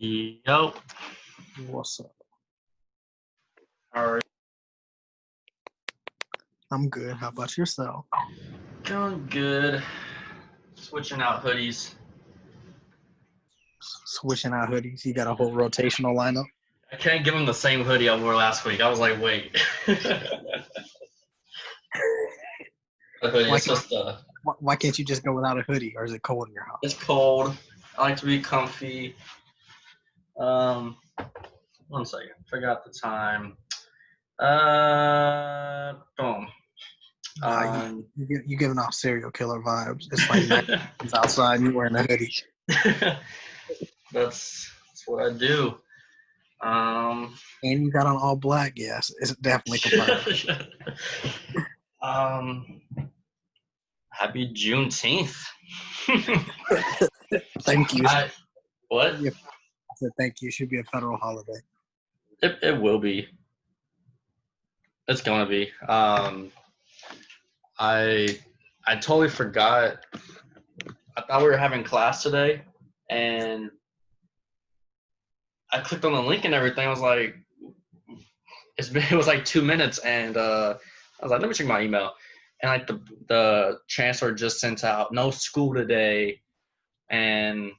Yo, What's up? how are you? I'm good. How about yourself? Doing good. Switching out hoodies. Switching out hoodies. You got a whole rotational lineup. I can't give him the same hoodie I wore last week. I was like, wait. The hoodie, it's just Why can't you just go without a hoodie, or is it cold in your house? it's cold. I like to be comfy. One second. Forgot the time. Boom. You giving off serial killer vibes. It's like night is outside and you're wearing a hoodie. That's what I do. And you got on all black. Yes, it's definitely confirmed. Happy Juneteenth. Thank you. What? I said thank you. It should be a federal holiday. It will be. It's gonna be. I totally forgot. I thought we were having class today, and I clicked on the link and everything. I was like, it was like 2 minutes, and I was like, let me check my email. And like the chancellor just sent out no school today, and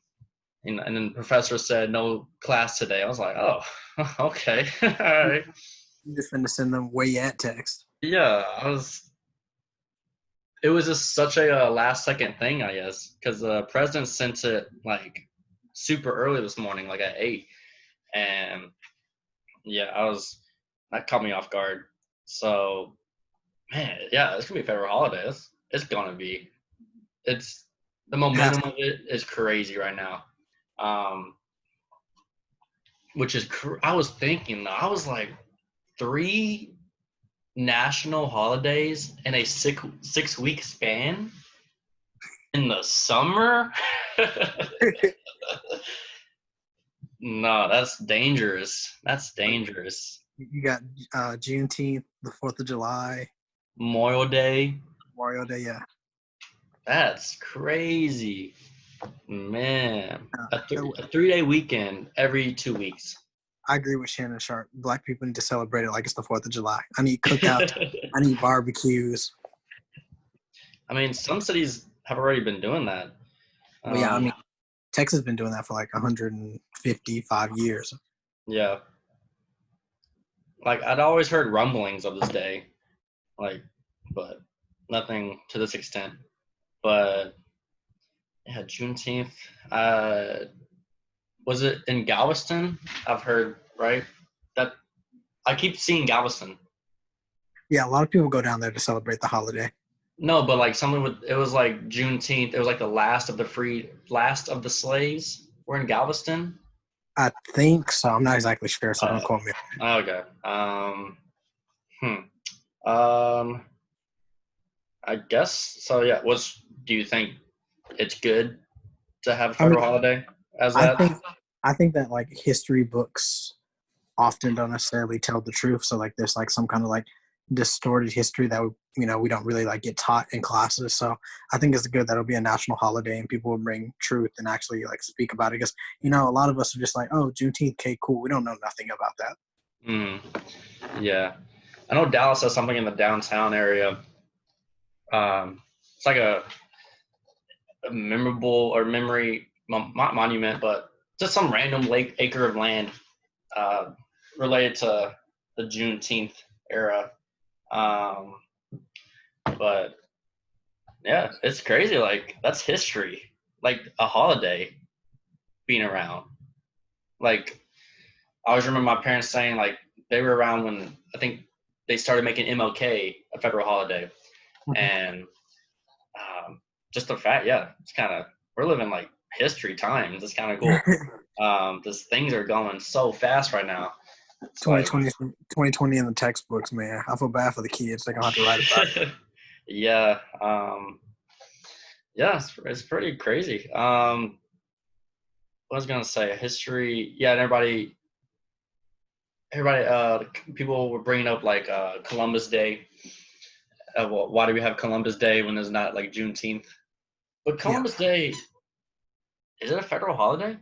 then the professor said no class today. I was like, oh, okay, all right. You just finna send them where you at text. Yeah, it was just such a last second thing, I guess, because the president sent it like super early this morning, like at 8, and yeah, that caught me off guard. So, man, yeah, it's gonna be a federal holiday. It's gonna be. It's the momentum of it is crazy right now. Which is I was thinking, I was like 3 national holidays in a 6-week span in the summer. No, that's dangerous. That's dangerous. You got Juneteenth, the 4th of July, Memorial Day. Yeah. That's crazy, man. A 3-day weekend every 2 weeks. I agree with Shannon Sharp. Black people need to celebrate it like it's the 4th of July. I need cookouts. I need barbecues. I mean, some cities have already been doing that. Well, yeah, I mean, Texas has been doing that for like 155 years. Yeah. Like, I'd always heard rumblings of this day, but nothing to this extent. But, yeah, Juneteenth. Was it in Galveston? I've heard, right? That I keep seeing Galveston. Yeah, a lot of people go down there to celebrate the holiday. No, but like it was like Juneteenth. It was like the last of the slaves were in Galveston. I think so. I'm not exactly sure, so don't quote me. Okay. I guess so. Yeah. Do you think it's good to have a federal holiday as that? I think that like history books often don't necessarily tell the truth. So like there's like some kind of like distorted history that we don't really like get taught in classes. So I think it's good that it'll be a national holiday and people will bring truth and actually like speak about it, because a lot of us are just like, oh, Juneteenth, okay, cool. We don't know nothing about that. Yeah, I know Dallas has something in the downtown area. It's like a memorable or memory monument, but just some random acre of land related to the Juneteenth era. But yeah, it's crazy. Like, that's history. Like, a holiday being around. Like, I always remember my parents saying, like, they were around when I think they started making MLK a federal holiday. Mm-hmm. And just the fact, it's kind of, we're living like history times. It's kind of cool. These things are going so fast right now. 2020 in the textbooks, man. I feel bad for the kids. They're going to have to write about it. Yeah. It's pretty crazy. What I was going to say, history. Yeah, and everybody, people were bringing up like Columbus Day. Why do we have Columbus Day when there's not like Juneteenth? But Columbus Day, is it a federal holiday?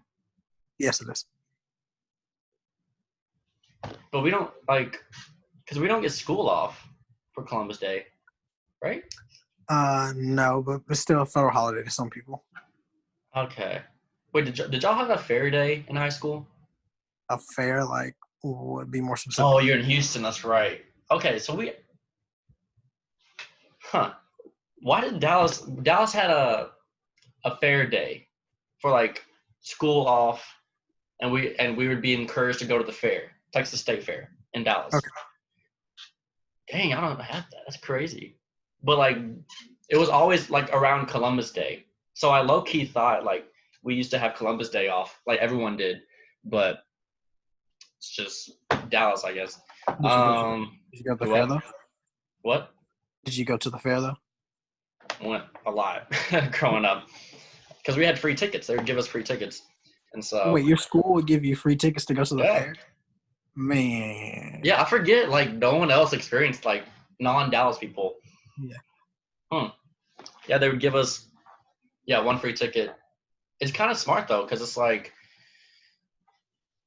Yes, it is. but we don't like because we don't get school off for Columbus Day, right? No, but it's still a federal holiday to some people. Okay. Wait, did y'all have a fair day in high school? A fair, like, would be more specific. Oh, you're in Houston. That's right. Okay, so huh? Why did Dallas had a fair day for like school off, and we would be encouraged to go to the fair, Texas State Fair in Dallas. Okay. Dang, I don't have that. That's crazy. But like, it was always like around Columbus Day. So I low key thought like we used to have Columbus Day off, like everyone did, but it's just Dallas, I guess. Did you go to the fair though? What? Did you go to the fair though? Went a lot growing up because we had free tickets. They would give us free tickets, and so. Wait, your school would give you free tickets to go to the fair? Man. Yeah, I forget. Like no one else experienced like non-Dallas people. Yeah. Yeah, they would give us one free ticket. It's kind of smart though, because it's like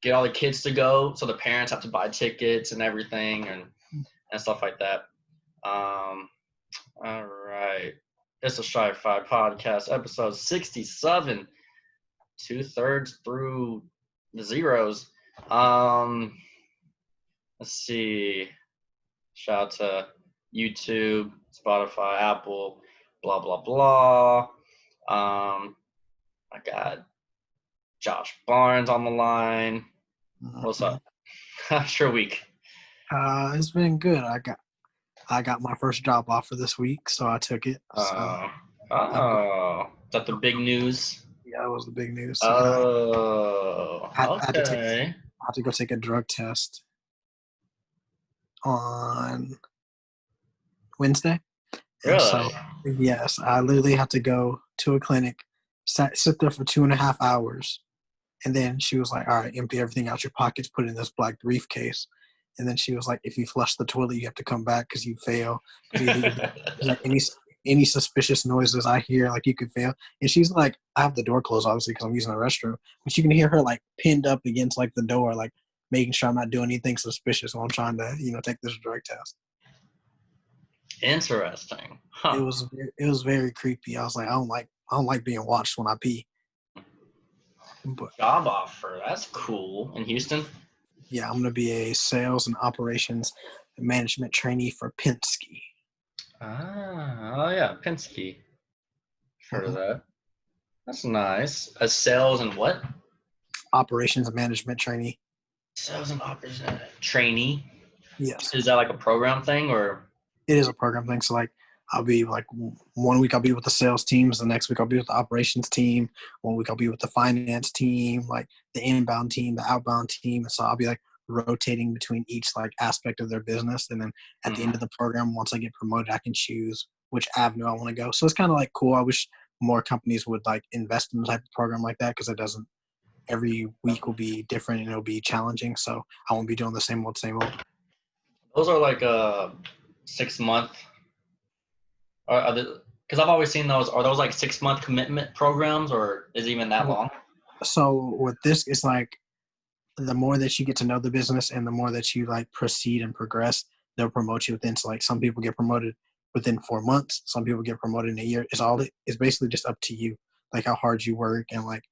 get all the kids to go, so the parents have to buy tickets and everything and stuff like that. All right. It's a Shi-Fi podcast, episode 67, 2/3 through the zeros. Let's see. Shout out to YouTube, Spotify, Apple, blah blah blah. I got Josh Barnes on the line. What's up? How's your week? It's been good. I got my first job offer this week, so I took it. Is that the big news? Yeah, that was the big news. So I okay. had to go take a drug test on Wednesday. Really? So, yes, I literally had to go to a clinic, sit there for 2.5 hours, and then she was like, all right, empty everything out your pockets, put it in this black briefcase. And then she was like, if you flush the toilet, you have to come back because you fail. Like any suspicious noises I hear, like you could fail. And she's like, I have the door closed, obviously, because I'm using the restroom. But you can hear her like pinned up against like the door, like making sure I'm not doing anything suspicious while I'm trying to, take this drug test. Interesting. Huh. It was very creepy. I was like, I don't like being watched when I pee. But, job offer. That's cool. In Houston? Yeah, I'm going to be a sales and operations management trainee for Penske. Oh yeah, Penske. Heard of that. That's nice. A sales and what? Operations management trainee. Sales and operations trainee? Yes. Is that like a program thing or? It is a program thing. So like I'll be like 1 week I'll be with the sales teams, the next week I'll be with the operations team, 1 week I'll be with the finance team, like the inbound team, the outbound team. And so I'll be like rotating between each like aspect of their business. And then at the end of the program, once I get promoted, I can choose which avenue I want to go. So it's kind of like cool. I wish more companies would like invest in the type of program like that, because it doesn't, every week will be different and it'll be challenging. So I won't be doing the same old. Those are like 6 month. Because I've always seen those. Are those like 6 month commitment programs, or is it even that long? So with this, it's like the more that you get to know the business and the more that you like proceed and progress, they'll promote you within. So like some people get promoted within 4 months, some people get promoted in a year. It's basically just up to you, like how hard you work and like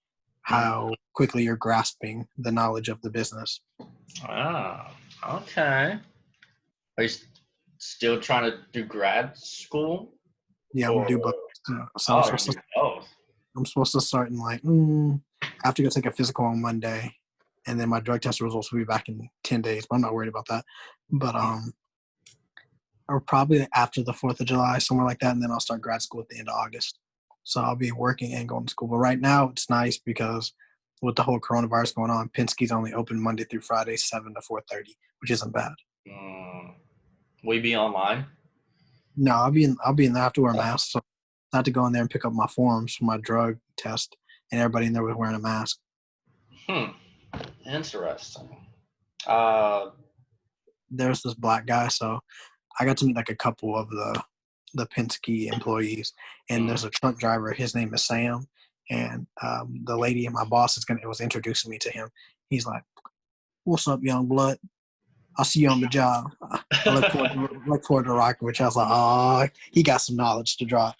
how quickly you're grasping the knowledge of the business. Ah, okay. Are you still trying to do grad school? Yeah, I'm gonna do both. So I'm supposed to start in like I have to go take a physical on Monday, and then my drug test results will be back in 10 days. But I'm not worried about that. But or probably after the 4th of July, somewhere like that, and then I'll start grad school at the end of August. So I'll be working and going to school. But right now it's nice because with the whole coronavirus going on, Penske's only open Monday through Friday, 7 to 4:30, which isn't bad. Will you be online? No, I'll be in there. I have to wear a mask. So I have to go in there and pick up my forms for my drug test, and everybody in there was wearing a mask. Interesting. There's this black guy, so I got to meet like a couple of the Penske employees, and there's a truck driver. His name is Sam, and the lady and my boss was introducing me to him. He's like, "What's up, young blood?" I'll see you on the job. I look forward to rocking with you. I was like, oh, he got some knowledge to drop.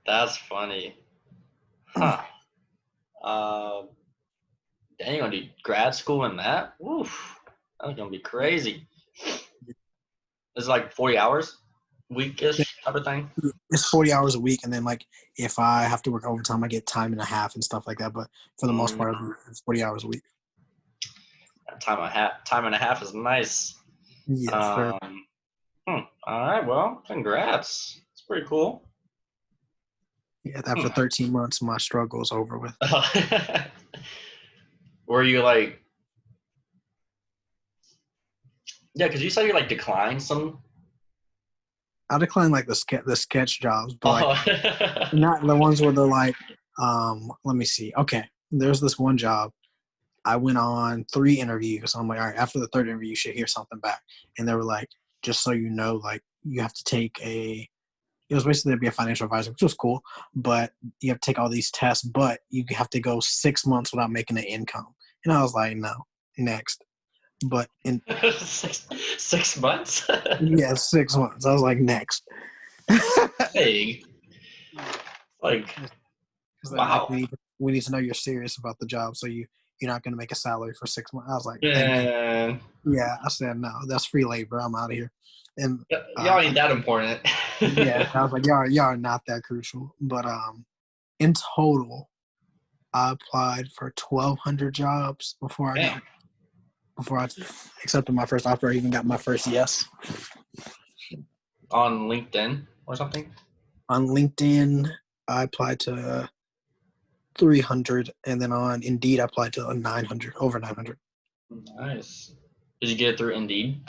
That's funny. Huh. Then you're gonna do grad school in that? Oof. That's gonna be crazy. It's like 40 hours week-ish type of thing. It's 40 hours a week, and then like if I have to work overtime, I get time and a half and stuff like that. But for the most part, it's 40 hours a week. Time and a half is nice. Yes, sir. All right, well, congrats. It's pretty cool. Yeah, after 13 months, my struggle is over with. Were you like, yeah, because you said you like declined some. I declined like the sketch jobs, but like not the ones where they're like, let me see. Okay, there's this one job. I went on 3 interviews. I'm like, all right, after the 3rd interview, you should hear something back. And they were like, just so you know, like you have to take it was basically to be a financial advisor, which was cool, but you have to take all these tests, but you have to go 6 months without making an income. And I was like, no, next. But in 6 months? Yeah, 6 months. I was like, next. Hey. Like, wow. Like, we need to know you're serious about the job, so you're not going to make a salary for 6 months. I was like, Man. Yeah, I said, no, that's free labor. I'm out of here. And y'all ain't that important. Yeah, I was like, y'all are not that crucial. But in total, I applied for 1,200 jobs before I accepted my first offer. I even got my first yes. On LinkedIn or something? On LinkedIn, I applied to 300, and then on Indeed, I applied to 900, over 900. Nice. Did you get it through Indeed?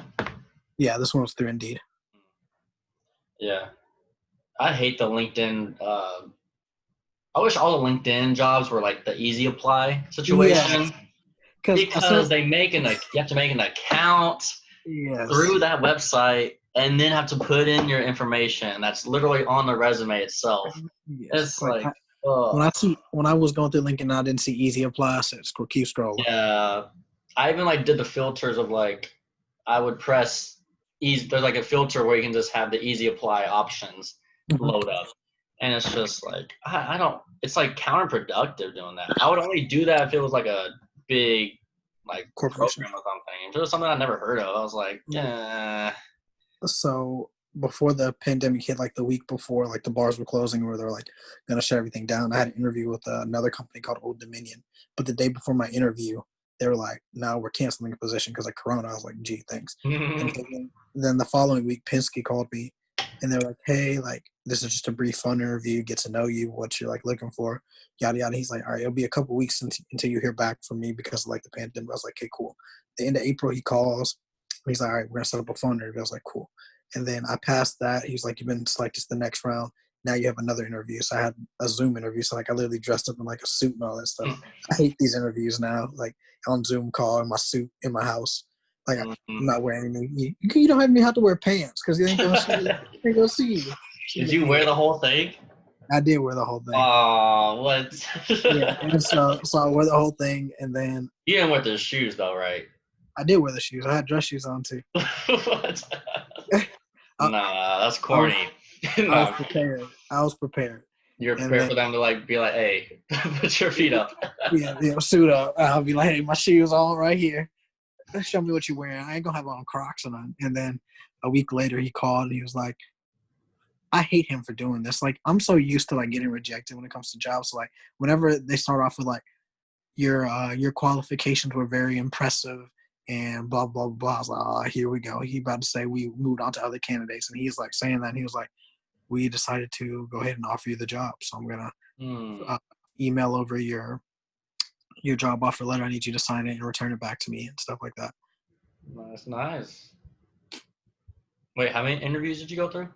Yeah, this one was through Indeed. Yeah. I hate the LinkedIn. I wish all the LinkedIn jobs were like the easy apply situation. Yeah. Because you have to make an account through that website and then have to put in your information. That's literally on the resume itself. Yes. It's like when I was going through LinkedIn, I didn't see easy apply. I said, keep scrolling. Yeah. I even like did the filters of like, I would press easy. There's like a filter where you can just have the easy apply options load up. And it's just like, I don't, it's like counterproductive doing that. I would only do that if it was like a big like corporation program or something. If it was something I never heard of, I was like, yeah. So before the pandemic hit, like the week before, like the bars were closing where they're like going to shut everything down, I had an interview with another company called Old Dominion. But the day before my interview, they were like, no, we're canceling the position because of Corona. I was like, gee, thanks. And then the following week, Penske called me and they were like, hey, like, this is just a brief phone interview, get to know you, what you're like looking for, yada, yada. He's like, all right, it'll be a couple weeks until you hear back from me because of like the pandemic. I was like, okay, cool. The end of April, he calls. He's like, all right, we're going to set up a phone interview. I was like, cool. And then I passed that. He was like, you've been selected to the next round. Now you have another interview. So I had a Zoom interview. So like I literally dressed up in like a suit and all that stuff. I hate these interviews now, like on Zoom call in my suit in my house. Like I'm not wearing any. You don't even have to wear pants because you ain't gonna see you. Did you wear the whole thing? I did wear the whole thing. Oh, what? Yeah, and so I wore the whole thing, and then you didn't wear the shoes though, right? I did wear the shoes. I had dress shoes on too. What? Nah, that's corny. I was prepared. You're prepared for them to like be like, hey, put your feet up. Yeah, suit up. I'll be like, hey, my shoes on right here. Show me what you're wearing. I ain't gonna have on Crocs on. And then a week later, he called and he was like, I hate him for doing this. Like, I'm so used to like getting rejected when it comes to jobs. So like, whenever they start off with like, your qualifications were very impressive and blah blah blah. I was like, oh, here we go. He about to say we moved on to other candidates, and he's like saying that. And he was like, we decided to go ahead and offer you the job. So I'm gonna email over your job offer letter. I need you to sign it and return it back to me and stuff like that. That's nice. Wait, how many interviews did you go through?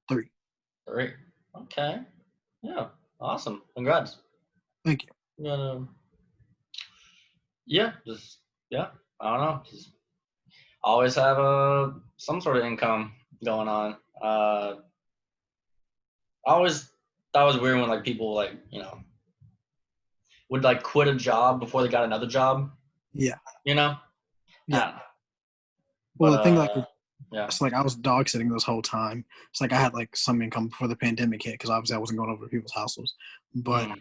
3. Okay. Yeah. Awesome. Congrats. Thank you. I don't know. Just always have some sort of income going on. I always thought it was weird when like people like, would like quit a job before they got another job. Yeah. Yeah. Well, But the thing like yeah. it's like I was dog sitting this whole time. It's like I had like some income before the pandemic hit because obviously I wasn't going over to people's houses. But Mm,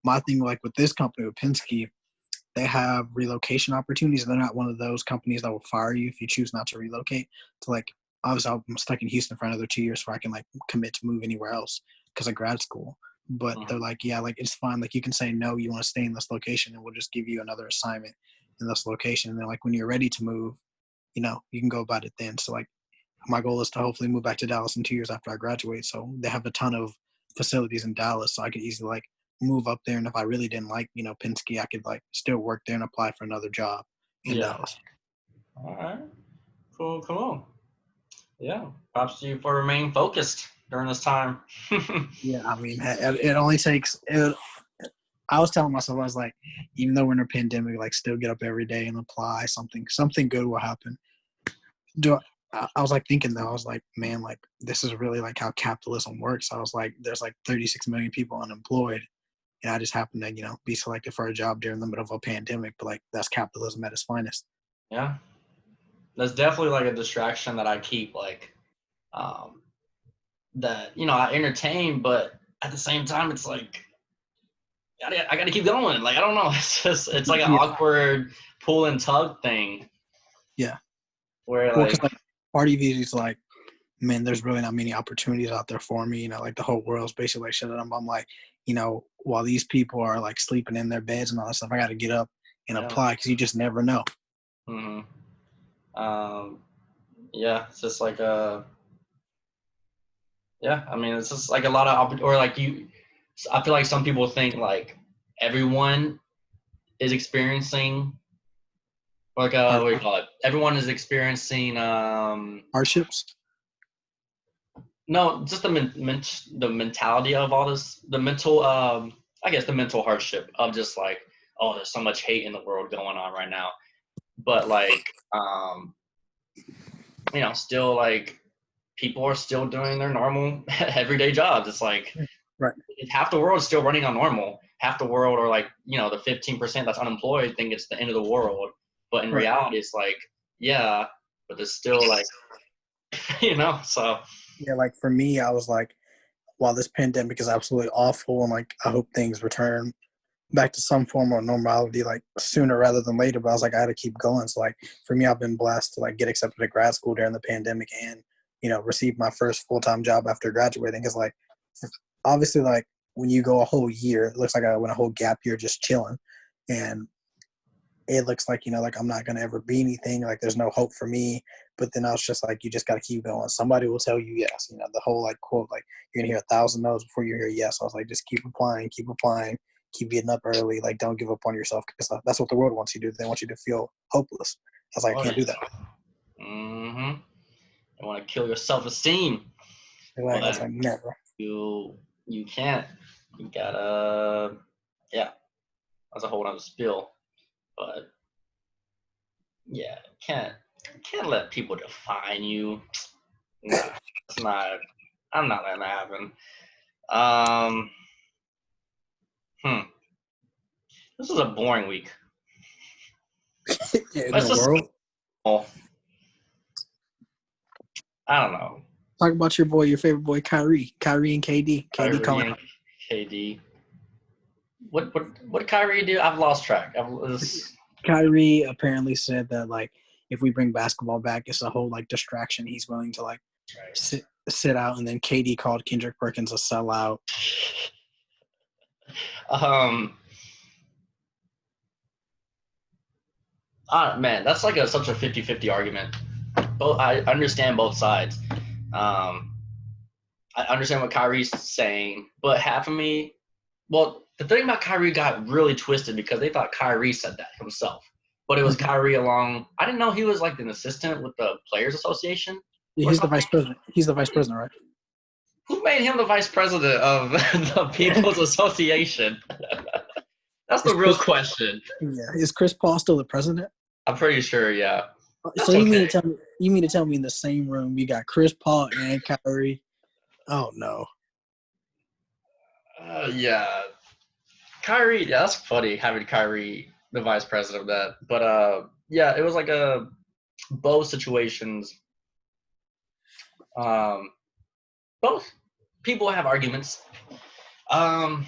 my thing like with this company with Penske, they have relocation opportunities. They're not one of those companies that will fire you if you choose not to relocate. So like obviously I'm stuck in Houston for another 2 years before I can like commit to move anywhere else because of grad school. But they're mhm. like, yeah, like it's fine. Like you can say no, you want to stay in this location, and we'll just give you another assignment in this location. And then like when you're ready to move, you can go about it then. So like my goal is to hopefully move back to Dallas in 2 years after I graduate. So they have a ton of facilities in Dallas, so I could easily like move up there. And if I really didn't like, Penske, I could like still work there and apply for another job in Yeah. Dallas. All right. Cool. Cool. Yeah. Props to you for remaining focused during this time. Yeah, I mean, it only takes. I was telling myself, I was like, even though we're in a pandemic, like still get up every day and apply. Something good will happen. I was like thinking though, I was like, man, like this is really like how capitalism works. I was like, there's like 36 million people unemployed, and I just happened to, be selected for a job during the middle of a pandemic. But like that's capitalism at its finest. Yeah. That's definitely like a distraction that I keep like um that I entertain, but at the same time it's like I gotta keep going. Like I don't know. It's like an Yeah, awkward pull and tug thing yeah. where Well, because like like part of you is like, man, there's really not many opportunities out there for me. Like the whole world's basically like shut up. I'm like, while these people are like sleeping in their beds and all that stuff, I got to get up and yeah. apply because you just never know. hmm Um yeah, it's just like yeah, I mean it's just like a lot of or like I feel like some people think like everyone is experiencing like Hard, what do you call it? Everyone is experiencing hardships. no, just the mentality of all this, the mental I guess the mental hardship of just like, oh, there's so much hate in the world going on right now. But like still like people are still doing their normal everyday jobs. It's like Right. half the world is still running on normal. Half the world or like, the 15% that's unemployed think it's the end of the world. But in Right. reality it's like, yeah, but there's still like so Yeah. Like for me, I was like, while this pandemic is absolutely awful and like I hope things return back to some form of normality like sooner rather than later, but I was like I had to keep going. So like for me, I've been blessed to like get accepted to grad school during the pandemic and receive my first full-time job after graduating. Because like obviously like when you go a whole year, it looks like I went a whole gap year just chilling, and it looks like like I'm not going to ever be anything, like there's no hope for me. But then I was just like, you just got to keep going, somebody will tell you yes. The whole like quote, like you're gonna hear 1,000 no's before you hear yes. I was like, just keep applying, keep getting up early, like don't give up on yourself, because that's what the world wants you to do. They want you to feel hopeless. I was like, I oh can't yeah. do that. Mm-hmm. You want to kill your self-esteem, Like, I was but like, never. you can't. You gotta, yeah. That's a whole other spill, but yeah, can't let people define you. Nah, it's not. I'm not letting that happen. Um, hmm. This is a boring week. In Let's the just. world. I don't know. Talk about your favorite boy, Kyrie and KD Kyrie calling and out. KD. What did Kyrie do? I've lost track. Kyrie apparently said that like if we bring basketball back, it's a whole like distraction. He's willing to like sit out, and then KD called Kendrick Perkins a sellout. Um, man, that's like such a 50-50 argument. I understand both sides. Um, I understand what Kyrie's saying, but half of me, well, the thing about Kyrie got really twisted because they thought Kyrie said that himself, but it was Mhm. Kyrie along. I didn't know he was like an assistant with the Players Association Yeah, or he's the something. vice president. He's the vice president, right? Who made him the vice president of the People's Association? That's Is the real Chris? question. Yeah, is Chris Paul still the president? I'm pretty sure, yeah. So That's you okay. mean to tell me? You mean to tell me in the same room you got Chris Paul and Kyrie? Oh no. Yeah. Kyrie, yeah, that's funny having Kyrie the vice president of that. But yeah, it was like both situations, both people have arguments. What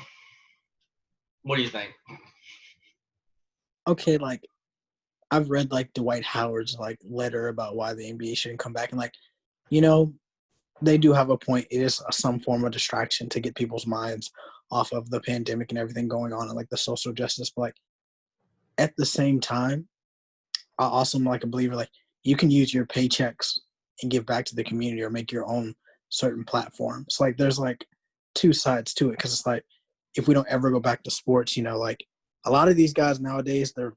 do you think? Okay, like I've read like Dwight Howard's like letter about why the NBA shouldn't come back, and like, you know, they do have a point. It is some form of distraction to get people's minds off of the pandemic and everything going on and like the social justice. But like at the same time, I also am like a believer like you can use your paychecks and give back to the community or make your own certain platform. So like there's like two sides to it because it's like if we don't ever go back to sports, you know, like a lot of these guys nowadays, they're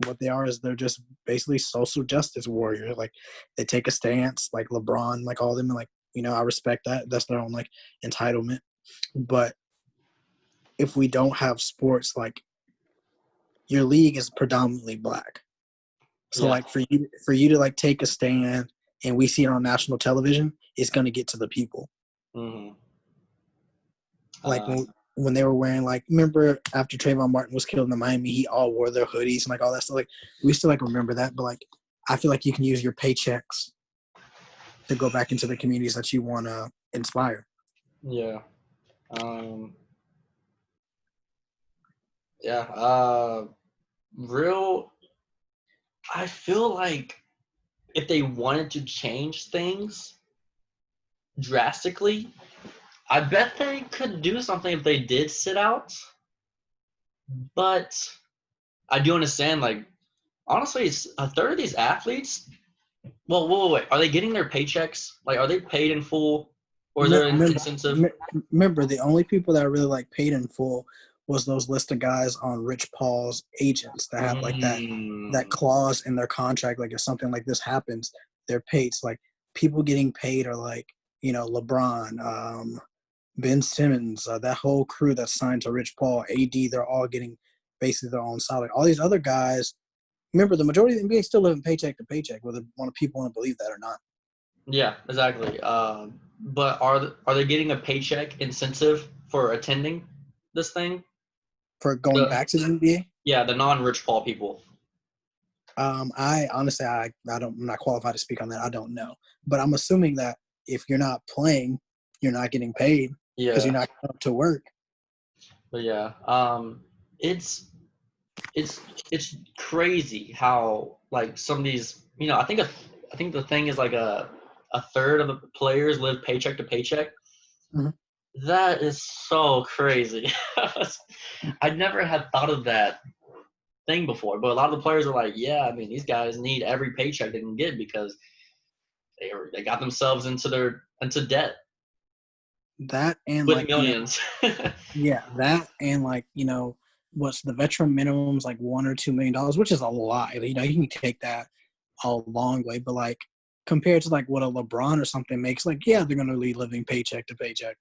what they are is they're just basically social justice warriors. Like they take a stance, like LeBron, like all of them, and like you know, I respect that. That's their own like entitlement. But if we don't have sports, like your league is predominantly black. So Yeah. like for you to like take a stand and we see it on national television, it's gonna get to the people. Mm-hmm. Like when they were wearing like remember after Trayvon Martin was killed in Miami, he all wore their hoodies and like all that stuff. Like we still like remember that, but like I feel like you can use your paychecks to go back into the communities that you want to inspire. Yeah. Yeah. Real. I feel like if they wanted to change things drastically, I bet they could do something if they did sit out. But I do understand, like, honestly, it's a third of these athletes. Well, wait. Are they getting their paychecks? Like, are they paid in full, or is there an incentive? Remember, the only people that really like paid in full was those list of guys on Rich Paul's agents that have like that clause in their contract. Like if something like this happens, they're paid. So, like people getting paid are like you know LeBron, Ben Simmons, that whole crew that's signed to Rich Paul, AD. They're all getting basically their own salary. All these other guys. Remember, the majority of the NBA still living paycheck to paycheck, whether people want to believe that or not. Yeah, exactly. But are they getting a paycheck incentive for attending this thing? For going back to the NBA? Yeah, the non-Rich Paul people. I honestly, I'm not qualified to speak on that. I don't know, but I'm assuming that if you're not playing, you're not getting paid because you're not up to work. But yeah, it's it's crazy how like some of these, you know, I think the thing is like a third of the players live paycheck to paycheck. Mm-hmm. That is so crazy. I never had thought of that thing before, but a lot of the players are like, yeah, I mean, these guys need every paycheck they can get because they got themselves into debt That and with like millions. yeah, that and like what's the veteran minimum's like $1 or $2 million, which is a lot. You know, you can take that a long way, but like compared to like what a LeBron or something makes, like yeah, they're gonna be living paycheck to paycheck.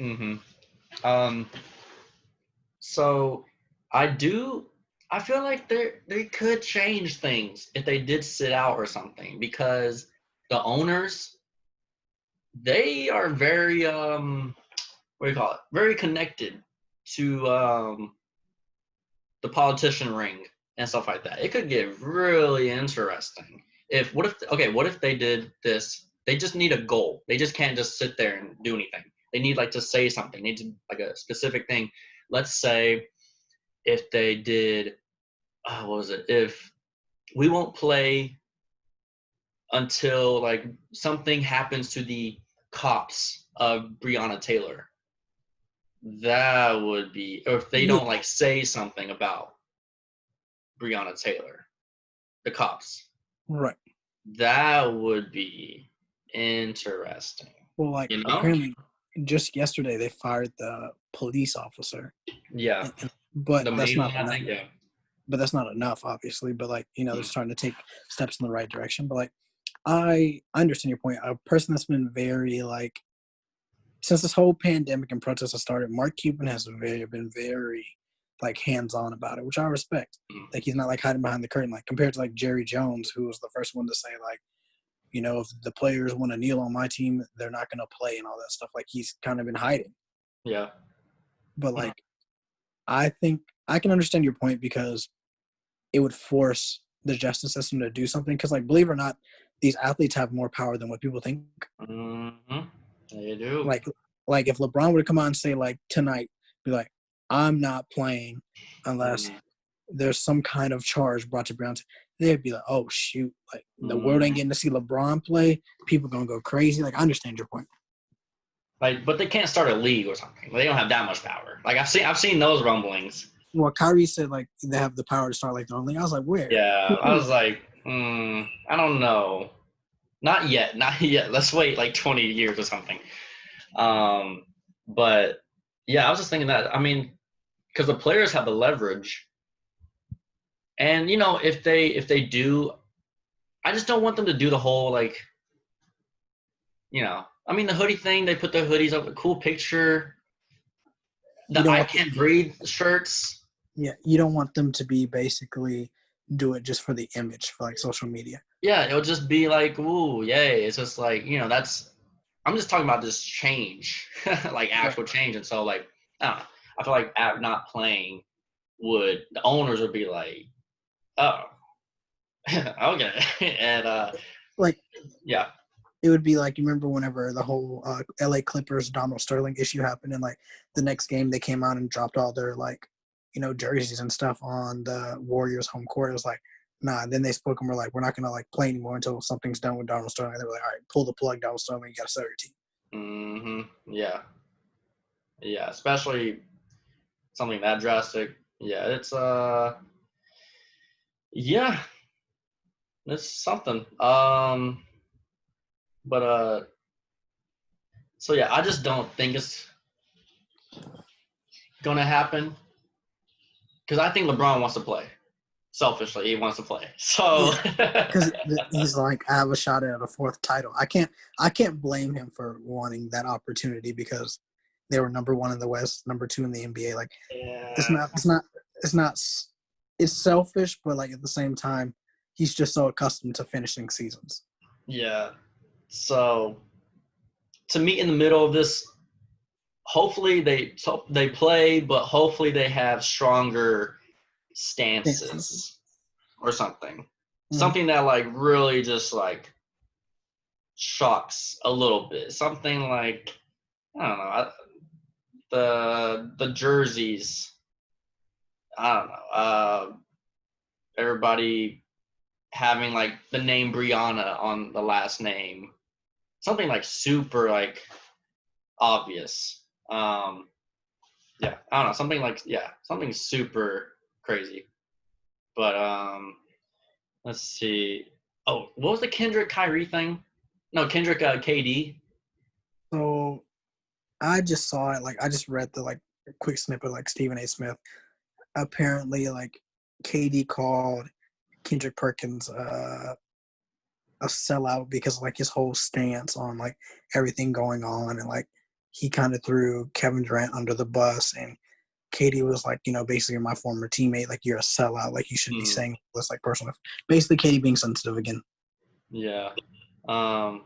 Mm-hmm. So I feel like they could change things if they did sit out or something because the owners, they are very what do you call it? Very connected to the politician ring and stuff like that. It could get really interesting. What if they did this? They just need a goal. They just can't just sit there and do anything. They need like to say something. They need to like a specific thing. Let's say if they did what was it? If we won't play until like something happens to the cops of Breonna Taylor. That would be, or if they Yeah, don't like say something about Breonna Taylor, the cops. right. That would be interesting. Well, like You know? apparently, just yesterday they fired the police officer. Yeah. But The that's main not one, I enough. think. Yeah. But that's not enough, obviously. But like they're starting to take steps in the right direction. But like I understand your point. A person that's been very like since this whole pandemic and protests have started, Mark Cuban has been very like hands on about it, which I respect. Like he's not like hiding behind the curtain, like compared to like Jerry Jones, who was the first one to say like, if the players want to kneel on my team, they're not going to play and all that stuff. Like he's kind of been hiding. Yeah. But like I think I can understand your point because it would force the justice system to do something. Because, like, believe it or not, these athletes have more power than what people think. Mm-hmm. They do. Like if LeBron would come on and say, like, tonight, be like, I'm not playing unless there's some kind of charge brought to Brown, they'd be like, oh, shoot. Like, the world ain't getting to see LeBron play. People going to go crazy. Like, I understand your point. Like, but they can't start a league or something. They don't have that much power. Like, I've seen those rumblings. Well, Kyrie said, like, they have the power to start, like, their own league. I was like, where? Yeah, I was like, I don't know. Not yet. Not yet. Let's wait like 20 years or something. But yeah, I was just thinking that. I mean, because the players have the leverage, and you know, if they do, I just don't want them to do the whole like, you know, I mean, the hoodie thing. They put their hoodies up, a cool picture. The I can't breathe shirts. Yeah, you don't want them to be basically do it just for the image, for like social media. Yeah, it'll just be like, ooh, yay. It's just like, you know, I'm just talking about this change, like actual change. And so, like, I don't know. I feel like not playing the owners would be like, oh, okay. And, like, yeah. It would be like, you remember whenever the whole LA Clippers Donald Sterling issue happened, and like the next game they came out and dropped all their, like, you know, jerseys and stuff on the Warriors home court. It was like, nah. And then they spoke and were like, we're not gonna like play anymore until something's done with Donald Sterling. And they were like, all right, pull the plug, Donald Sterling. You gotta sell your team. Mm-hmm. Yeah. Yeah. Especially something that drastic. Yeah. It's yeah. It's something. But so yeah, I just don't think it's gonna happen because I think LeBron wants to play. Selfishly, he wants to play. So because he's like, I have a shot at a fourth title. I can't blame him for wanting that opportunity because they were number 1 in the West, number 2 in the NBA. Like, yeah. It's selfish, but like at the same time, he's just so accustomed to finishing seasons. Yeah. So to meet in the middle of this, hopefully they play, but hopefully they have stronger stances or something. Something that like really just like shocks a little bit. Something like, I don't know, the jerseys. I don't know. Everybody having like the name Brianna on the last name. Something like super like obvious. Yeah, I don't know. Something super crazy. But let's see. Oh, what was the Kendrick Kyrie thing? No, Kendrick KD. So I just saw it. Like, I just read the like quick snippet, like Stephen A. Smith. Apparently, like, KD called Kendrick Perkins a sellout because like his whole stance on like everything going on, and like he kind of threw Kevin Durant under the bus, and KD was like, you know, basically my former teammate, like, you're a sellout, like you shouldn't be saying this, like, personal. Basically, KD being sensitive again. Yeah. I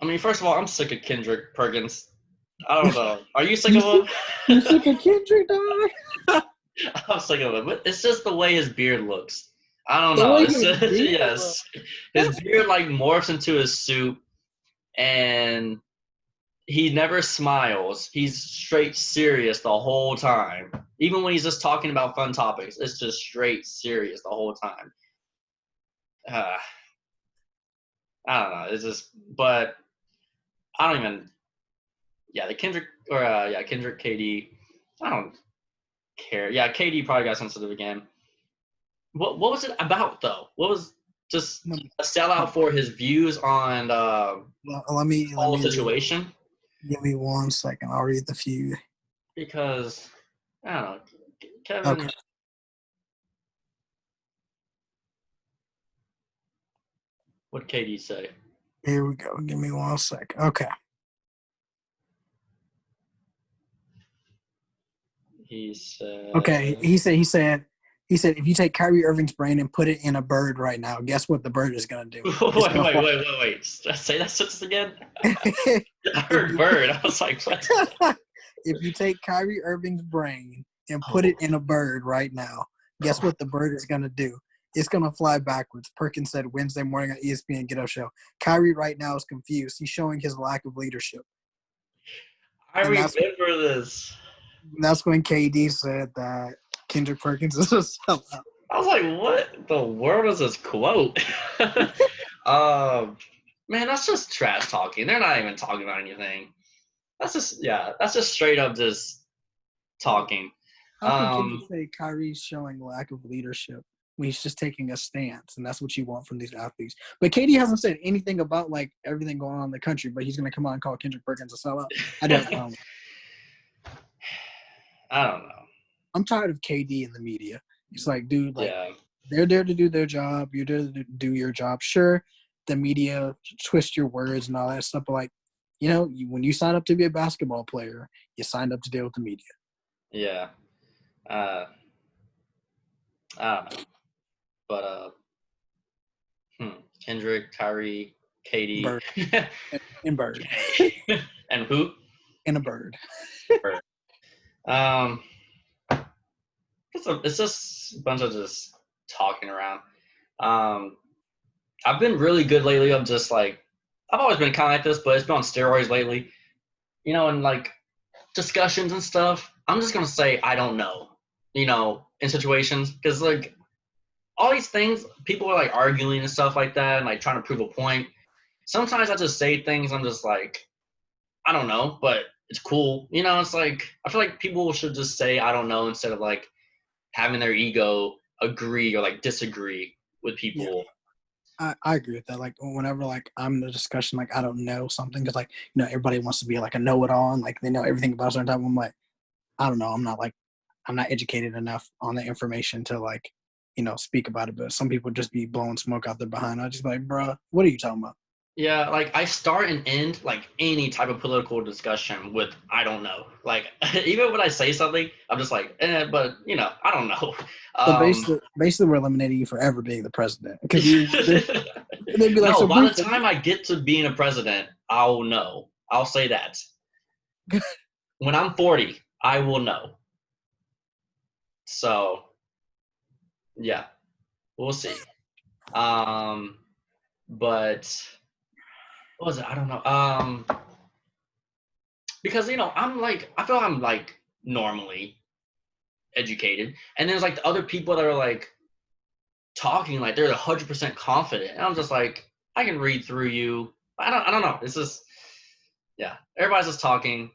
mean, first of all, I'm sick of Kendrick Perkins. I don't know. Are you sick of him? You sick of Kendrick, dog? I'm sick of him. But it's just the way his beard looks. I don't know. Yes. His beard like morphs into his suit, and he never smiles. He's straight serious the whole time. Even when he's just talking about fun topics, it's just straight serious the whole time. I don't know. It's just, but I don't even. Yeah, the Kendrick Kendrick KD. I don't care. Yeah, KD probably got sensitive again. What was it about though? What was just a sellout for his views on let me whole situation? Give me 1 second. I'll read the feud. Because I don't know, Kevin. Okay. What'd KD say? Here we go. Give me 1 second. Okay. He said. Okay. He said, if you take Kyrie Irving's brain and put it in a bird right now, guess what the bird is gonna do? Wait. Say that sentence again. I heard bird. I was like, what? If you take Kyrie Irving's brain and put it in a bird right now, guess what the bird is gonna do? It's going to fly backwards. Perkins said Wednesday morning on ESPN Get Up Show. Kyrie right now is confused. He's showing his lack of leadership. I remember this. That's when KD said that Kendrick Perkins is a sellout. I was like, what the world is this quote? Man, that's just trash talking. They're not even talking about anything. That's just straight up just talking. How can you say Kyrie's showing lack of leadership when he's just taking a stance, and that's what you want from these athletes? But KD hasn't said anything about like everything going on in the country, but he's going to come out and call Kendrick Perkins a sellout. I don't know. I don't know. I'm tired of KD in the media. It's like, dude, like they're there to do their job. You're there to do your job. Sure, the media twist your words and all that stuff, but like, you know, when you sign up to be a basketball player, you signed up to deal with the media. Yeah. I don't know. But Kendrick, Kyrie, Katie, Bird. And Bird. And who? And a bird. Bird. It's just a bunch of just talking around. I've been really good lately of just like, I've always been kind of like this, but it's been on steroids lately. You know, and like discussions and stuff, I'm just going to say, I don't know, you know, in situations. Because like all these things, people are like arguing and stuff like that and like trying to prove a point. Sometimes I just say things, I'm just like, I don't know, but it's cool. You know, it's like, I feel like people should just say, I don't know, instead of like having their ego agree or like disagree with people. Yeah. I agree with that. Like whenever like I'm in a discussion, like I don't know something, because like, you know, everybody wants to be like a know-it-all and like they know everything about a certain type. I'm like, I don't know. I'm not educated enough on the information to like, you know, speak about it. But some people just be blowing smoke out their behind. I just be like, bruh, what are you talking about? Yeah, like I start and end like any type of political discussion with I don't know. Like even when I say something, I'm just like, but you know, I don't know. So basically, we're eliminating you for ever being the president, because they'd be like, no, so by Bruce, the time I get to being a president, I'll know. I'll say that. When I'm 40, I will know. So, yeah, we'll see. But what was it? I don't know. Because you know, I feel I'm like normally educated, and there's like the other people that are like talking like they're 100% confident, and I'm just like, I can read through you. I don't know. It's just, yeah, everybody's just talking,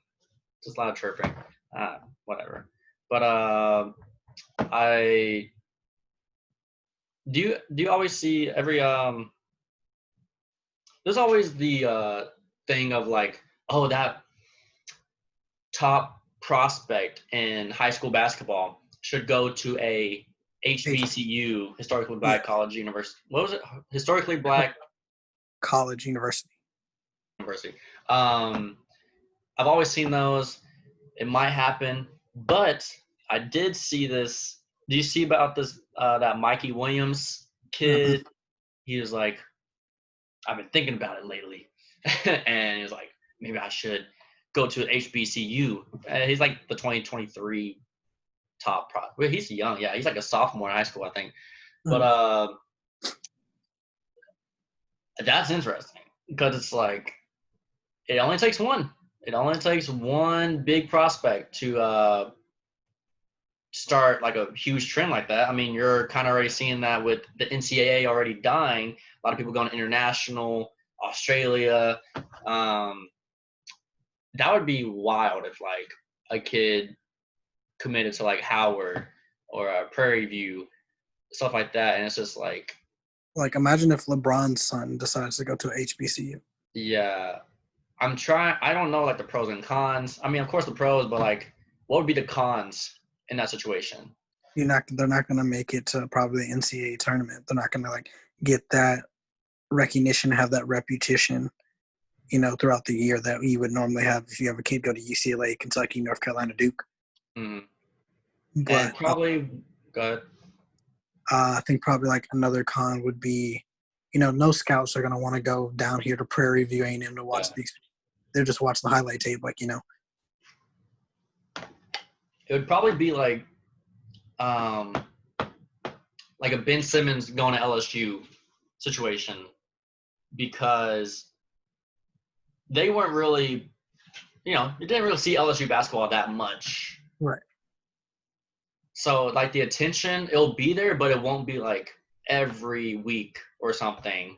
just a lot of chirping, whatever. But I do you always see every there's always the thing of like, oh, that top prospect in high school basketball should go to a HBCU, historically black college university. What was it? Historically black college university. I've always seen those. It might happen, but I did see this. Do you see about this? That Mikey Williams kid. Mm-hmm. He was like, I've been thinking about it lately, and he was like, maybe I should go to an HBCU. He's like the 2023 top pro. Well, he's young. Yeah, he's like a sophomore in high school, I think. But that's interesting because it's like it only takes one. It only takes one big prospect to start like a huge trend like that. I mean, you're kind of already seeing that with the NCAA already dying. A lot of people going international, Australia. That would be wild if like a kid committed to like Howard or Prairie View, stuff like that, and it's just like imagine if LeBron's son decides to go to HBCU. Yeah, I don't know like the pros and cons. I mean, of course the pros, but like, what would be the cons in that situation? They're not going to make it to probably the NCAA tournament. They're not going to like get that recognition, have that reputation, you know, throughout the year that you would normally have if you have a kid go to UCLA, Kentucky, North Carolina, Duke. Mm-hmm. But and probably, go ahead. I think probably like another con would be, you know, no scouts are going to want to go down here to Prairie View A&M to watch these. They'll just watch the highlight tape, like, you know. It would probably be like, like a Ben Simmons going to LSU situation, because they weren't really, you didn't really see LSU basketball that much. Right. So like the attention, it'll be there, but it won't be like every week or something.